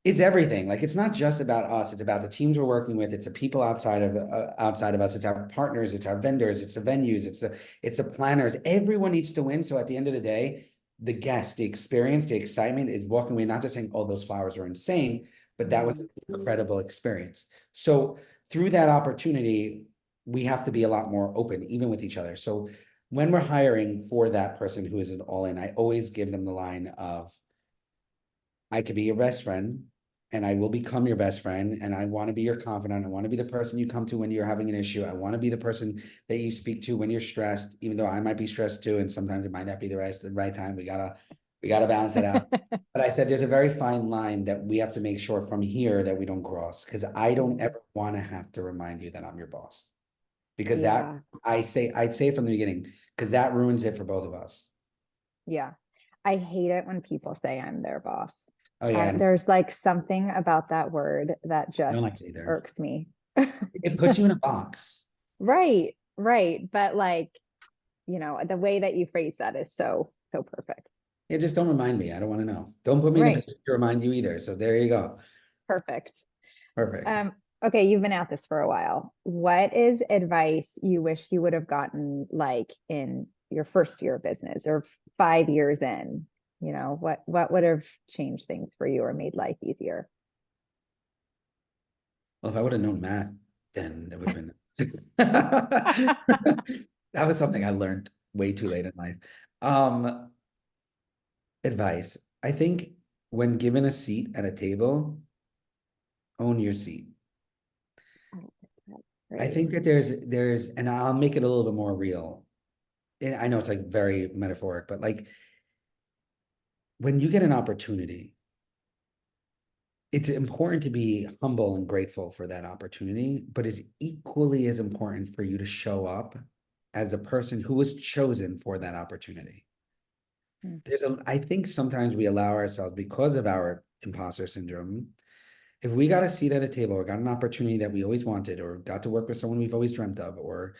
it's everything. Like it's not just about us. It's about the teams we're working with. It's the people outside of us. It's our partners. It's our vendors. It's the venues. It's the planners. Everyone needs to win. So at the end of the day, the guest, the experience, the excitement is walking away not just saying, "Oh, those flowers were insane," but that was Mhm. an incredible experience. So through that opportunity, we have to be a lot more open, even with each other. So when we're hiring for that person who is an all in, I always give them the line of, I could be your best friend and I will become your best friend. And I want to be your confidant. I want to be the person you come to when you're having an issue. I want to be the person that you speak to when you're stressed, even though I might be stressed too. And sometimes it might not be the right time. We gotta balance it out. But I said there's a very fine line that we have to make sure from here that we don't cross, because I don't ever want to have to remind you that I'm your boss. Because that Yeah. I'd say from the beginning, because that ruins it for both of us. Yeah. I hate it when people say I'm their boss. Oh yeah, There's like something about that word that I don't just like it either. irks me. It puts you in a box. Right, right. But like, the way that you phrase that is so, so perfect. Yeah, just don't remind me. I don't want to know. Don't put me in a Right. position to remind you either. So there you go. Perfect. Perfect. Okay, you've been at this for a while. What is advice you wish you would have gotten like in your first year of business or 5 years in? What would have changed things for you or made life easier? Well, if I would have known math, then it would have been. That was something I learned way too late in life. Um, Advice. I think when given a seat at a table, own your seat. Oh, that's I great. think that there's, and I'll make it a little bit more real. And I know it's like very metaphoric, but like when you get an opportunity, it's important to be humble and grateful for that opportunity, but it's equally as important for you to show up as a person who was chosen for that opportunity. Mm. I think sometimes we allow ourselves, because of our imposter syndrome, if we got a seat at a table or got an opportunity that we always wanted, or got to work with someone we've always dreamt of, or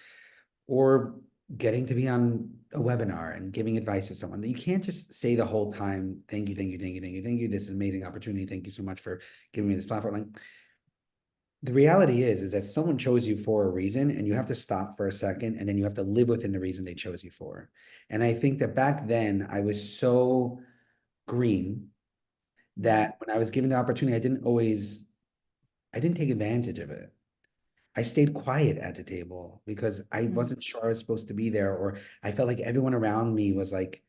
getting to be on a webinar and giving advice to someone, you can't just say the whole time, thank you, thank you, thank you, thank you, thank you. This is an amazing opportunity. Thank you so much for giving me this platform. Like, the reality is that someone chose you for a reason, and you have to stop for a second, and then you have to live within the reason they chose you for. And I think that back then I was so green Mhm. that when I was given the opportunity, I didn't take advantage of it. I stayed quiet at the table because I Mm. wasn't sure I was supposed to be there, or I felt like everyone around me was like,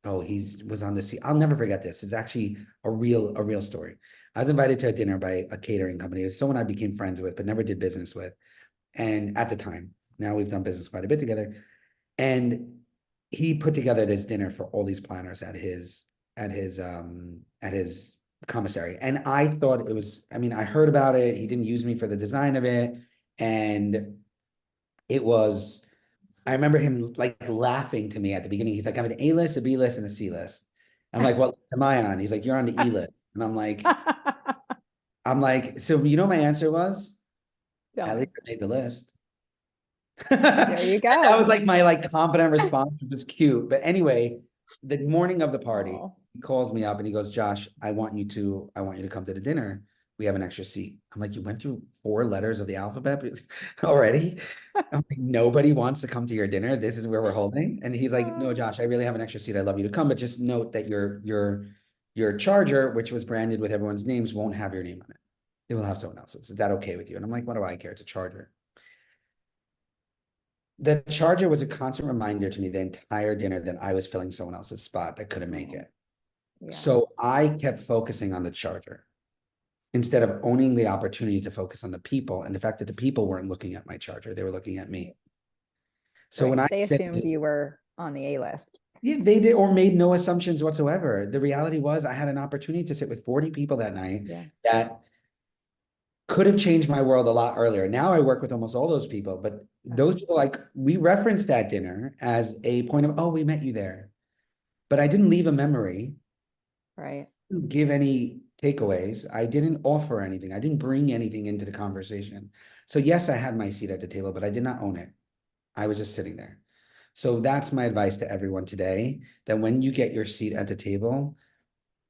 oh, he was on the seat. I'll never forget this. It's actually a real story. I was invited to a dinner by a catering company. It was someone I became friends with, but never did business with. And at the time, now we've done business quite a bit together. And he put together this dinner for all these planners at his commissary. And I thought it was, I mean, I heard about it. He didn't use me for the design of it. And it was, I remember him like laughing to me at the beginning. He's like, I have an A list, a B list, and a C list. I'm like, what list am I on? He's like, you're on the E list. And I'm like, so my answer was, Tell at me. least I made the list. There you That was go. like my like confident response, which was cute. But anyway, the morning of the party, Oh. he calls me up and he goes, Josh, I want you to come to the dinner. We have an extra seat. I'm like, you went through 4 letters of the alphabet already? I'm like, nobody wants to come to your dinner. This is where we're holding. And he's like, no, Josh, I really have an extra seat. I'd love you to come, but just note that your charger, which was branded with everyone's names, won't have your name on it. It will have someone else's. Is that okay with you? And I'm like, what do I care? It's a charger. The charger was a constant reminder to me the entire dinner that I was filling someone else's spot that couldn't make Oh, it. yeah. So I kept focusing on the charger instead of owning the opportunity to focus on the people, and the fact that the people weren't looking at my charger, they were looking at me. So when Right. I They say, assumed you were on the A list. yeah, they did, or made no assumptions whatsoever. The reality was I had an opportunity to sit with 40 people that night Yeah. that could have changed my world a lot earlier. Now I work with almost all those people, but Oh, those people, like, we referenced that dinner as a point of, oh, we met you there. But I didn't leave a memory, right. didn't give any takeaways. I didn't offer anything. I didn't bring anything into the conversation. So yes, I had my seat at the table, but I did not own it. I was just sitting there. So that's my advice to everyone today, that when you get your seat at the table,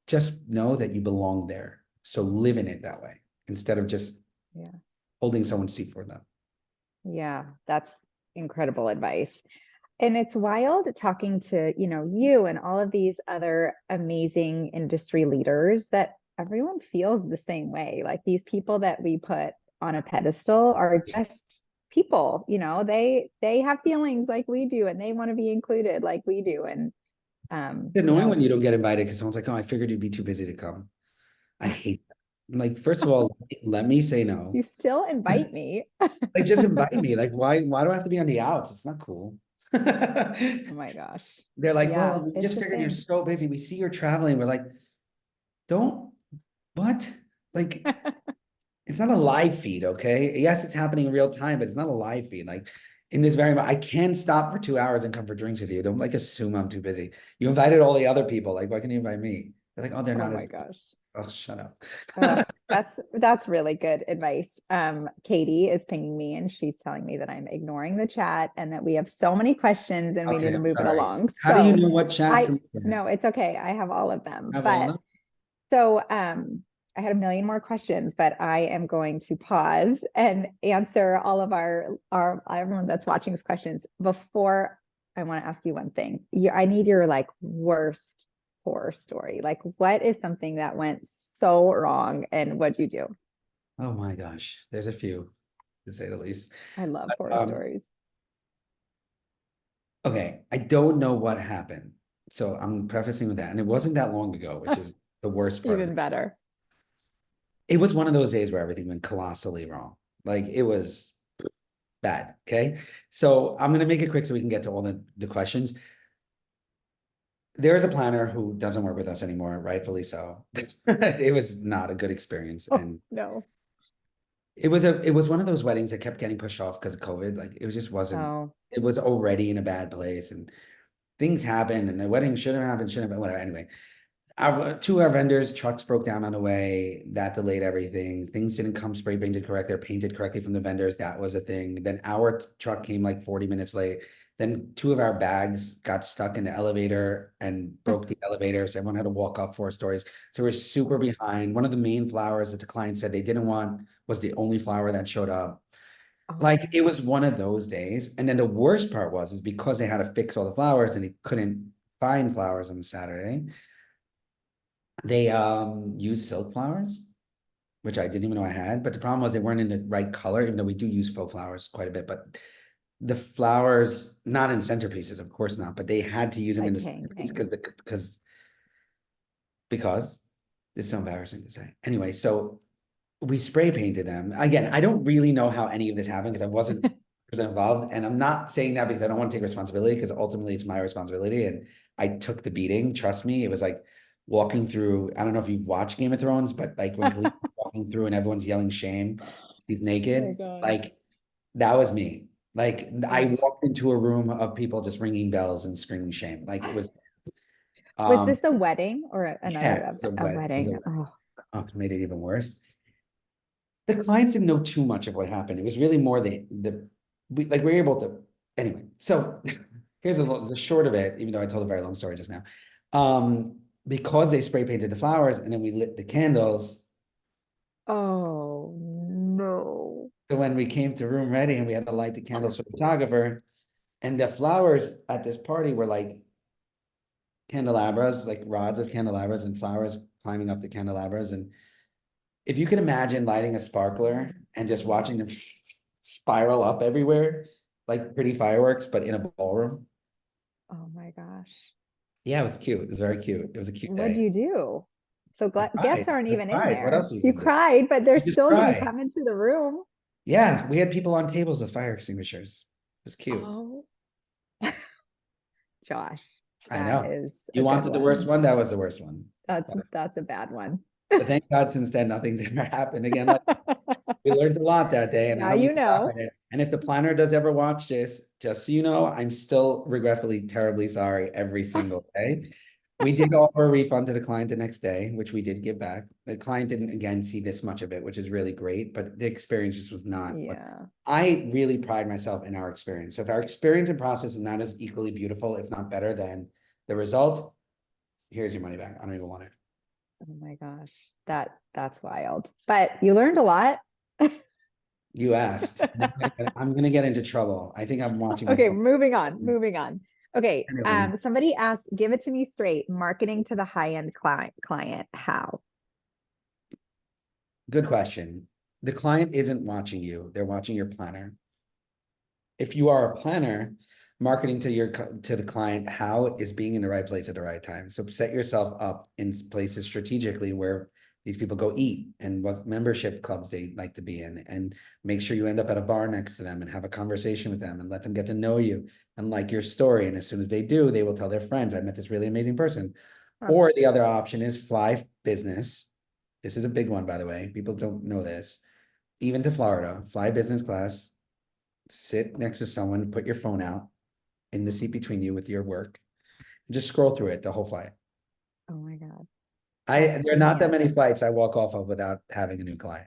just know that you belong there. So live in it that way instead of just Yeah. holding someone's seat for them. Yeah. That's incredible advice. And it's wild talking to, you and all of these other amazing industry leaders that everyone feels the same way. Like these people that we put on a pedestal are just people, they have feelings like we do and they want to be included like we do. And It's annoying when you don't get invited because someone's like, oh, I figured you'd be too busy to come. I hate that. I'm like, first of all, let me say no. you still invite me. Like, just invite me. Like, why do I have to be on the outs? It's not cool. Oh my gosh. They're like, Yeah, well, we it's just a figured you're thing. so busy. We see you're traveling. We're like, don't, what? Like, it's not a live feed, okay? Yes, it's happening in real time, but it's not a live feed. Like, in this very I can stop for 2 hours and come for drinks with you. Don't like assume I'm too busy. You invited all the other people. Like, why can't you invite me? They're like, oh, they're Oh not as, my gosh. oh, shut up. That's really good advice. Katie is pinging me and she's telling me that I'm ignoring the chat and that we have so many questions and we need Okay, to I'm move it sorry. along. How do you So know what chat to I look at? no, it's okay. I have all of them. Have all of But them? so I had a million more questions, but I am going to pause and answer all of our everyone that's watching's questions. Before I want to ask you one thing. I need your like worst horror story. Like what is something that went so wrong and what'd you do? Oh my gosh, there's a few, to say the least. I love horror Um, stories. okay, I don't know what happened. So I'm prefacing with that. And it wasn't that long ago, which is the worst part of Even it. better. It was one of those days where everything went colossally wrong. Like it was bad. Okay. So I'm gonna make it quick so we can get to all the questions. There is a planner who doesn't work with us anymore, rightfully so. It was not a good experience. Oh And no. it was one of those weddings that kept getting pushed off because of COVID. Like it just wasn't, Oh, it was already in a bad place and things happened and the wedding should have happened, shouldn't have been, whatever. Anyway, two of our vendors, trucks broke down on the way. That delayed everything. Things didn't come spray painted correctly or painted correctly from the vendors. That was a thing. Then our truck came like 40 minutes late. Then two of our bags got stuck in the elevator and broke the elevator. So everyone had to walk up 4 stories. So we're super behind. One of the main flowers that the client said they didn't want was the only flower that showed up. oh, Like it was one of those days. And then the worst part is because they had to fix all the flowers and they couldn't find flowers on the Saturday. They use silk flowers, which I didn't even know I had. But the problem was they weren't in the right color, even though we do use faux flowers quite a bit. But the flowers, not in centerpieces, of course not, but they had to use them in like the centerpiece hanging. because it's so embarrassing to say. Anyway, so we spray painted them. Again, I don't really know how any of this happened because I wasn't involved. And I'm not saying that because I don't want to take responsibility because ultimately it's my responsibility. And I took the beating. Trust me. It was like walking through, I don't know if you've watched Game of Thrones, but like when Khaleesi's walking through and everyone's yelling shame, he's Oh my naked. gosh. Like that was me. Like I Oh. walked into a room of people just ringing bells and screaming shame. Like it was, Was um, this a wedding or yeah, another it was a a wedding. It was a wedding? wedding. Oh, Oh, it made it even worse. The clients didn't know too much of what happened. It was really more we were able to anyway. So here's the short of it, even though I told a very long story just now. Because they spray painted the flowers and then we lit the candles. oh no. So when we came to room ready and we had to light the candles for the photographer, and the flowers at this party were like candelabras, like rods of candelabras and flowers climbing up the candelabras. And if you can imagine lighting a sparkler and just watching them spiral up everywhere, like pretty fireworks, but in a ballroom. Oh my gosh. Yeah, it was cute. It was very cute. It was a cute What'd day. you do? So I guests cried. aren't I even in cried. What there. else are you You gonna do? cried, but they're You just still gonna cry. come into the room. Yeah, we had people on tables as fire extinguishers. It was cute. Oh, Josh, I that know. is a You good wanted the worst one. one? That was the worst one. That's a bad one. But thank God since then nothing's ever happened again. Like we learned a lot that day, and I Now don't mean you to laugh know. at it. And if the planner does ever watch this, just so you know, I'm still regretfully terribly sorry every single day. We did offer a refund to the client the next day, which we did give back. The client didn't again see this much of it, which is really great, but the experience just was not what Yeah. I really pride myself in our experience. So if our experience and process is not as equally beautiful, if not better than the result, here's your money back. I don't even want it. Oh my gosh. That's wild. But you learned a lot. You asked. And I'm gonna get into trouble. I think I'm watching my Okay, phone. moving on, moving on. Okay, Anyway, somebody asked, give it to me straight, marketing to the high-end client, how? good question. The client isn't watching you, they're watching your planner. If you are a planner, marketing to the client, how is being in the right place at the right time. So set yourself up in places strategically where these people go eat and what membership clubs they like to be in, and make sure you end up at a bar next to them and have a conversation with them and let them get to know you and like your story. And as soon as they do, they will tell their friends, I met this really amazing person. Huh. Or the other option is fly business. This is a big one, by the way. People don't know this. Even to Florida, fly business class, sit next to someone, put your phone out in the seat between you with your work, and just scroll through it the whole flight. Oh my God. There are not that Genius. many flights I walk off of without having a new client.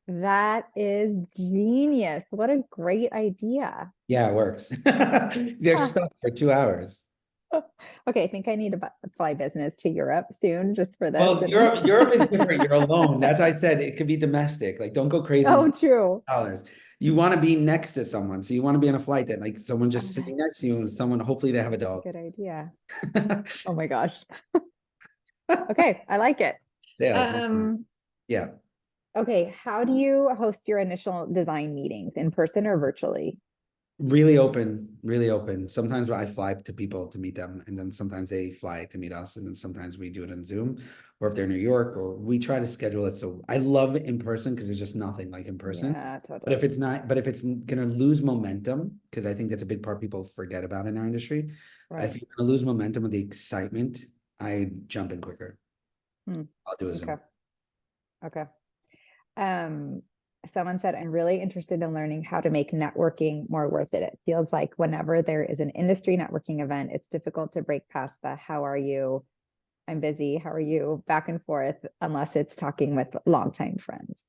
That is genius. What a great idea. Yeah, it works. They're Huh. stuck for 2 hours. Okay, I think I need to fly business to Europe soon just for this. Well, Europe is different. You're alone. That's why I said it could be domestic. Like, don't go crazy into Oh, true. dollars. You want to be next to someone. So you want to be on a flight that like someone Oh, just sitting next to you and someone, hopefully they have a that's a dog. good idea. Oh my gosh. Okay, I like it. Sales. Um, Yeah. okay, how do you host your initial design meetings, in person or virtually? Really open, really open. Sometimes I fly to people to meet them, and then sometimes they fly to meet us, and then sometimes we do it on Zoom, or if they're in New York, or we try to schedule it. So I love it in person because there's just nothing like in person. Yeah, But if totally. it's not, but if it's gonna lose momentum, because I think that's a big part people forget about in our industry. If Right. you're gonna lose momentum with the excitement, I jump in quicker. Hmm. I'll do a Okay. Zoom. Okay. Um, Someone said, I'm really interested in learning how to make networking more worth it. It feels like whenever there is an industry networking event, it's difficult to break past the how are you? I'm busy. How are you? Back and forth, unless it's talking with longtime friends.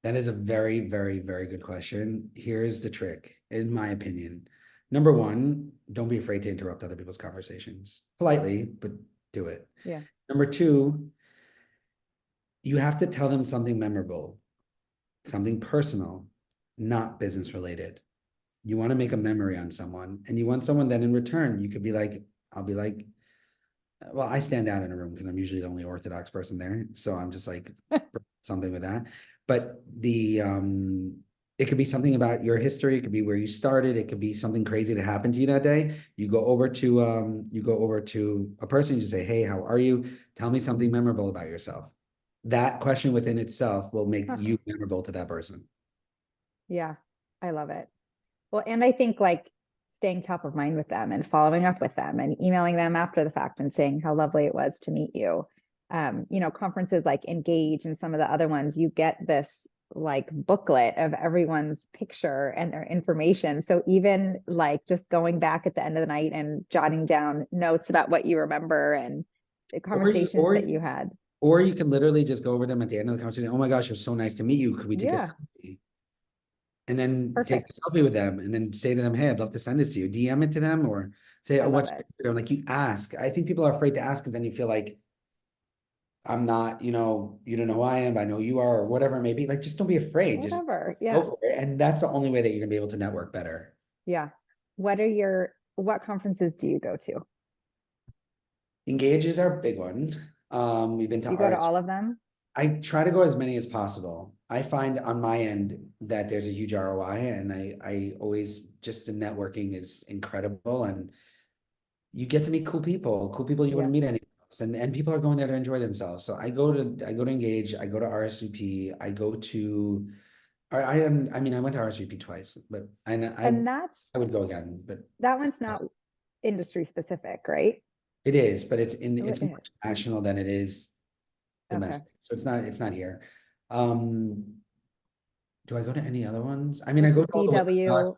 That is a very, very, very good question. Here's the trick, in my opinion. Number one, don't be afraid to interrupt other people's conversations politely, but do it. Yeah. Number two, you have to tell them something memorable, something personal, not business related. You want to make a memory on someone, and you want someone that in return, you could be like, I'll be like, well, I stand out in a room because I'm usually the only Orthodox person there. So I'm just like something with that. But it could be something about your history, it could be where you started, it could be something crazy that happened to you that day. You go over to a person, you say, hey, how are you? Tell me something memorable about yourself. That question within itself will make Huh. you memorable to that person. Yeah. I love it. Well, and I think like staying top of mind with them and following up with them and emailing them after the fact and saying how lovely it was to meet you. Conferences like Engage and some of the other ones, you get this like booklet of everyone's picture and their information. So even like just going back at the end of the night and jotting down notes about what you remember and the Or you conversations or that you had. or you can literally just go over them at the end of the conversation. Oh my gosh, it was so nice to meet you. Could we take a Yeah, selfie? And then take a perfect. selfie with them and then say to them, hey, I'd love to send this to you. DM it to them or say, I oh, love what's it. your Instagram? Like you ask. I think people are afraid to ask because then you feel like I'm not, you don't know who I am, I know you are, or whatever it may be. Like just don't be afraid. Just Whatever. go Yeah. for it. And that's the only way that you're gonna be able to network better. Yeah. What conferences do you go to? Engage is our big one. We've been to You go to arts. all of them? I try to go as many as possible. I find on my end that there's a huge ROI and I always just the networking is incredible and you get to meet cool people you Yeah. wouldn't meet anywhere else. And people are going there to enjoy themselves. So I go to Engage, I go to RSVP, I go to I mean I went to RSVP twice, but And I would go again, but that one's not industry specific, right? it is, but Oh, it it's more is. international than it is Okay. domestic. So it's not here. Um Do I go to any other ones? I mean, I What's go to all the way. DW?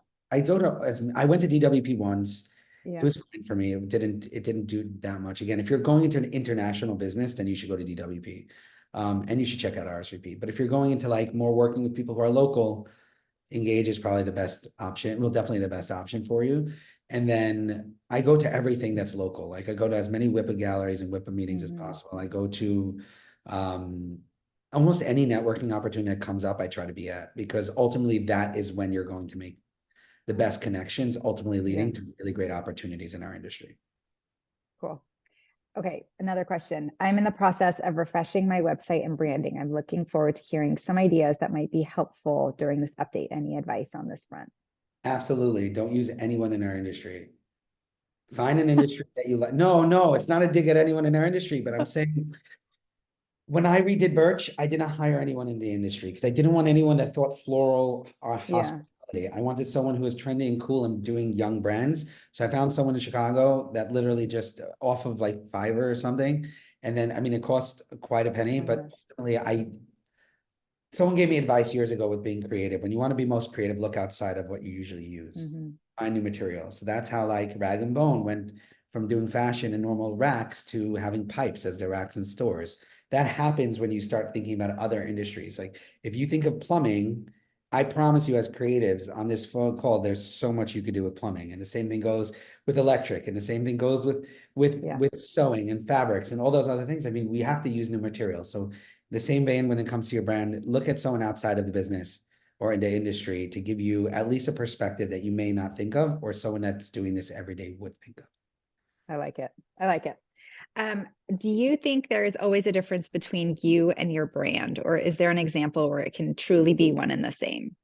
I went to DWP once. It Yeah. was fine for me. It didn't do that much. Again, if you're going into an international business, then you should go to DWP. And you should check out RSVP. But if you're going into like more working with people who are local, Engage is probably the best option. Well, definitely the best option for you. And then I go to everything that's local. Like I go to as many WIPA galleries and WIPA meetings as Hmm. possible. I go to um, almost any networking opportunity that comes up, I try to be at because ultimately that is when you're going to make the best connections, ultimately Yeah. leading to really great opportunities in our industry. Cool. Okay, another question. I'm in the process of refreshing my website and branding. I'm looking forward to hearing some ideas that might be helpful during this update. Any advice on this front? Absolutely. Don't use anyone in our industry. Find an industry that you like. No, no, it's not a dig at anyone in our industry, but I'm saying when I redid Birch, I did not hire anyone in the industry because I didn't want anyone that thought floral or Yeah. hospitality. I wanted someone who was trendy and cool and doing young brands. So I found someone in Chicago that literally just off of like Fiverr or something. And then, I mean, it cost quite a penny, Oh my but gosh. ultimately someone gave me advice years ago with being creative. When you want to be most creative, look outside of what you usually use. Mhm. Find new materials. So that's how like Rag and Bone went from doing fashion and normal racks to having pipes as their racks in stores. That happens when you start thinking about other industries. Like if you think of plumbing, I promise you as creatives on this phone call, there's so much you could do with plumbing. And the same thing goes with electric, and the same thing goes with Yeah, sewing and fabrics and all those other things. I mean, we have to use new materials. So the same vein when it comes to your brand, look at someone outside of the business or in the industry to give you at least a perspective that you may not think of, or someone that's doing this every day would think of. I like it. I like it. Do you think there is always a difference between you and your brand, or is there an example where it can truly be one and the same?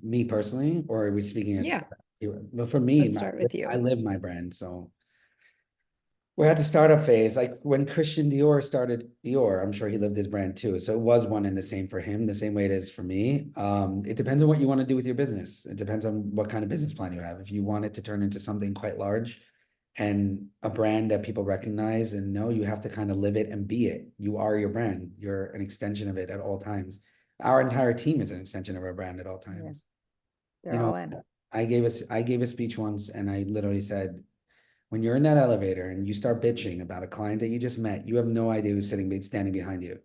Me personally, or are we speaking of, Yeah, but for me, let's start with I you. live my brand. So we're at the startup phase. Like when Christian Dior started Dior, I'm sure he lived his brand too. So it was one and the same for him, the same way it is for me. It depends on what you want to do with your business. It depends on what kind of business plan you have. If you want it to turn into something quite large and a brand that people recognize and know, you have to kind of live it and be it. You are your brand. You're an extension of it at all times. Our entire team is an extension of our brand at all Yeah, times. they're You all know, in. I gave a speech once and I literally said, when you're in that elevator and you start bitching about a client that you just met, you have no idea who's standing behind you.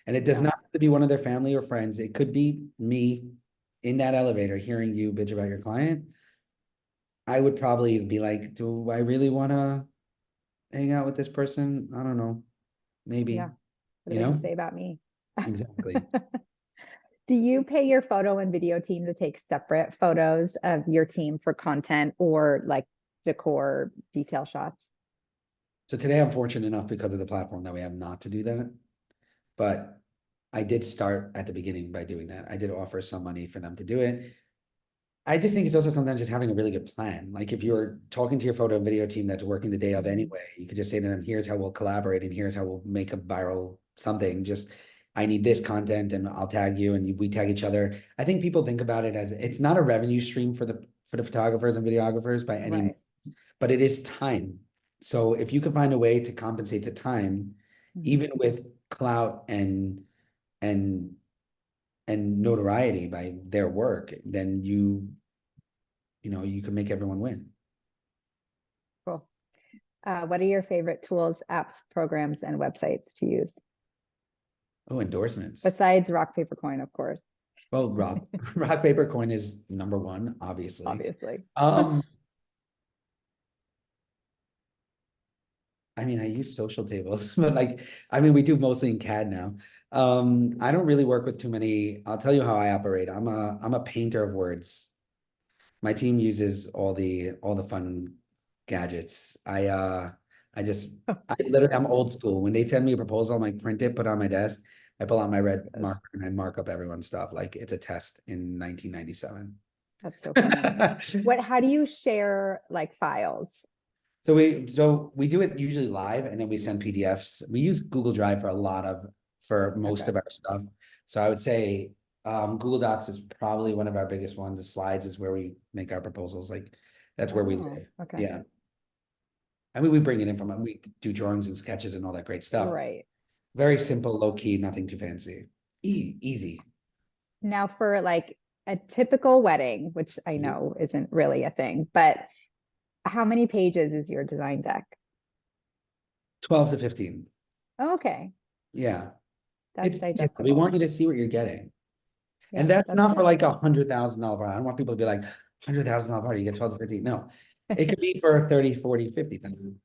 And it does Yeah, not have to be one of their family or friends. It could be me in that elevator hearing you bitch about your client. I would probably be like, do I really want to hang out with this person? I don't know. yeah. Maybe, What do you they have to know? say about me? Exactly. Do you pay your photo and video team to take separate photos of your team for content or like decor detail shots? So today I'm fortunate enough because of the platform that we have not to do that. But I did start at the beginning by doing that. I did offer some money for them to do it. I just think it's also sometimes just having a really good plan. Like if you're talking to your photo and video team that's working the day of Mhm. anyway, you could just say to them, here's how we'll collaborate and here's how we'll make a viral something. Just I need this content and I'll tag you and we tag each other. I think people think about it as it's not a revenue stream for the photographers and videographers by any, Right. but it is time. So if you can find a way to compensate the time, Mhm. even with clout and and notoriety by their work, then you can make everyone win. Cool. What are your favorite tools, apps, programs, and websites to use Oh, endorsements. besides rock, paper, coin, of course, Well, rock, paper, coin is number one, obviously. obviously. Um, I mean, I use social tables, but like, I mean, we do mostly in CAD now. I don't really work with too many. I'll tell you how I operate. I'm a painter of words. My team uses all the fun gadgets. I'm old school. When they send me a proposal, I'm like print it, put it on my desk. I pull out my red Gosh, marker and I mark up everyone's stuff like it's a test in 1997. that's so funny. How do you share like files? So we do it usually live and then we send PDFs. We use Google Drive for most Okay. of our stuff. So I would say Google Docs is probably one of our biggest ones. The slides is where we make our proposals. Like that's where we Oh, live. okay. Yeah. I mean, we bring it in from we do drawings and sketches and all that great stuff. Right. Very simple, low key, nothing too fancy. Easy. Now for like a typical wedding, which I Mhm. know isn't really a thing, but how many pages is your design deck? 12 to 15. Oh, okay. Yeah. That's It's detailed. We digestible. want you to see what you're getting. And Yeah, that's that's not for fair. like $100,000 party. I don't want people to be like, $100,000 party, you get 12 to 15. No, it could be for 30, 40, 50,000,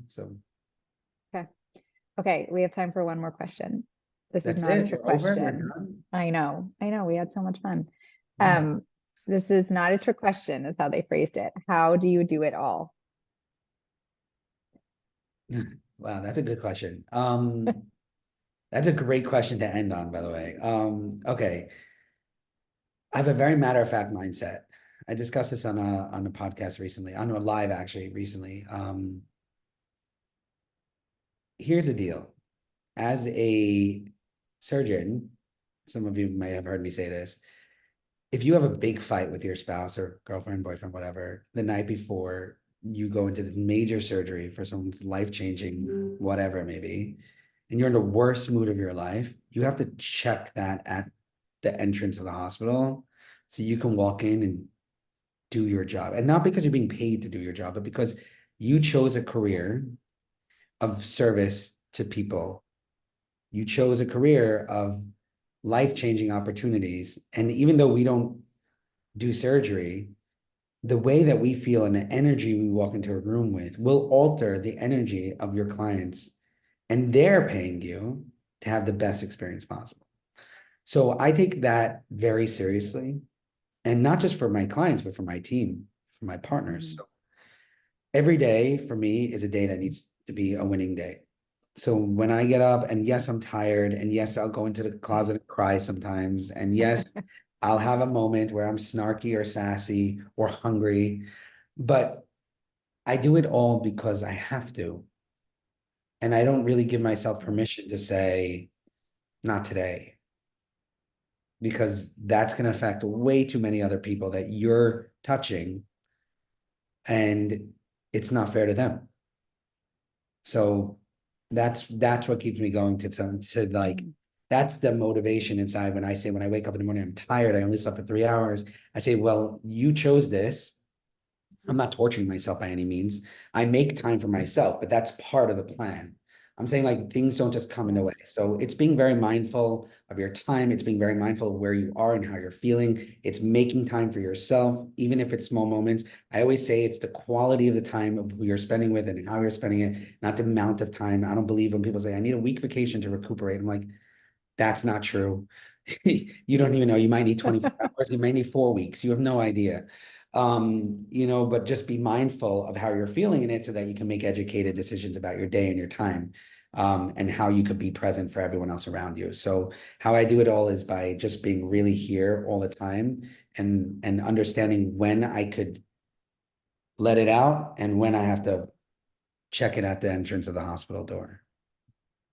so Okay. Okay, we have time for one more question. This is that's not a it. trick We're over. We're question. done. I know. I know. We had so much fun. Yeah. Um, this is not a trick question, is how they phrased it. How do you do it all? Wow, that's a good question. That's a great question to end on, by the way. Okay. I have a very matter of fact mindset. I discussed this on a podcast recently, on a live actually recently. Here's the deal. As a surgeon, some of you may have heard me say this. If you have a big fight with your spouse or girlfriend, boyfriend, whatever, the night before you go into this major surgery for someone's life-changing, whatever it may be, and you're in the worst mood of your life, you have to check that at the entrance of the hospital so you can walk in and do your job. And not because you're being paid to do your job, but because you chose a career of service to people. You chose a career of life-changing opportunities. And even though we don't do surgery, the way that we feel and the energy we walk into a room with will alter the energy of your clients, and they're paying you to have the best experience possible. So I take that very seriously, and not just for my clients, but for my team, for my partners. So every day for me is a day that needs to be a winning day. So when I get up, and yes, I'm tired, and yes, I'll go into the closet and cry sometimes, and yes, I'll have a moment where I'm snarky or sassy or hungry, but I do it all because I have to. And I don't really give myself permission to say, not today, because that's going to affect way too many other people that you're touching, and it's not fair to them. So that's what keeps me going to like, that's the motivation inside when I say, when I wake up in the morning, I'm tired, I only slept for 3 hours. I say, well, you chose this. I'm not torturing myself by any means. I make time for myself, but that's part of the plan. I'm saying like things don't just come in the way. So it's being very mindful of your time. It's being very mindful of where you are and how you're feeling. It's making time for yourself, even if it's small moments. I always say it's the quality of the time of who you're spending with and how you're spending it, not the amount of time. I don't believe when people say, I need a week vacation to recuperate. I'm like, that's not true. You don't even know. You might need 24 hours. You may need 4 weeks. You have no idea. But just be mindful of how you're feeling in it so that you can make educated decisions about your day and your time, and how you could be present for everyone else around you. So how I do it all is by just being really here all the time, and understanding when I could let it out and when I have to check it at the entrance of the hospital door.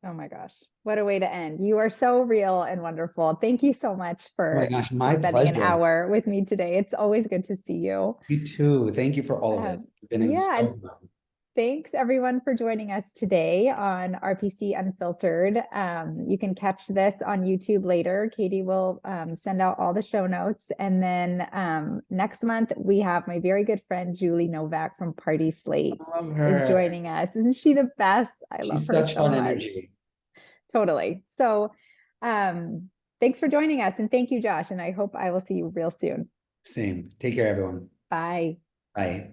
Oh my gosh, what a way to end. You are so real and wonderful. Thank you so much Oh my for gosh, my spending an pleasure. hour with me today. It's always good to see you. You too. Thank you for all of it. Um, It's been yeah, and so fun. thanks everyone for joining us today on RPC Unfiltered. You can catch this on YouTube later. Katie will send out all the show notes. And then next month, we have my very good friend, Julie Novak from Party Slate I love is her. joining us. Isn't she the best? I love She's her such so fun much. energy. Totally. So thanks for joining us. And thank you, Josh. And I hope I will see you real soon. Same. Take care, everyone. Bye. Bye.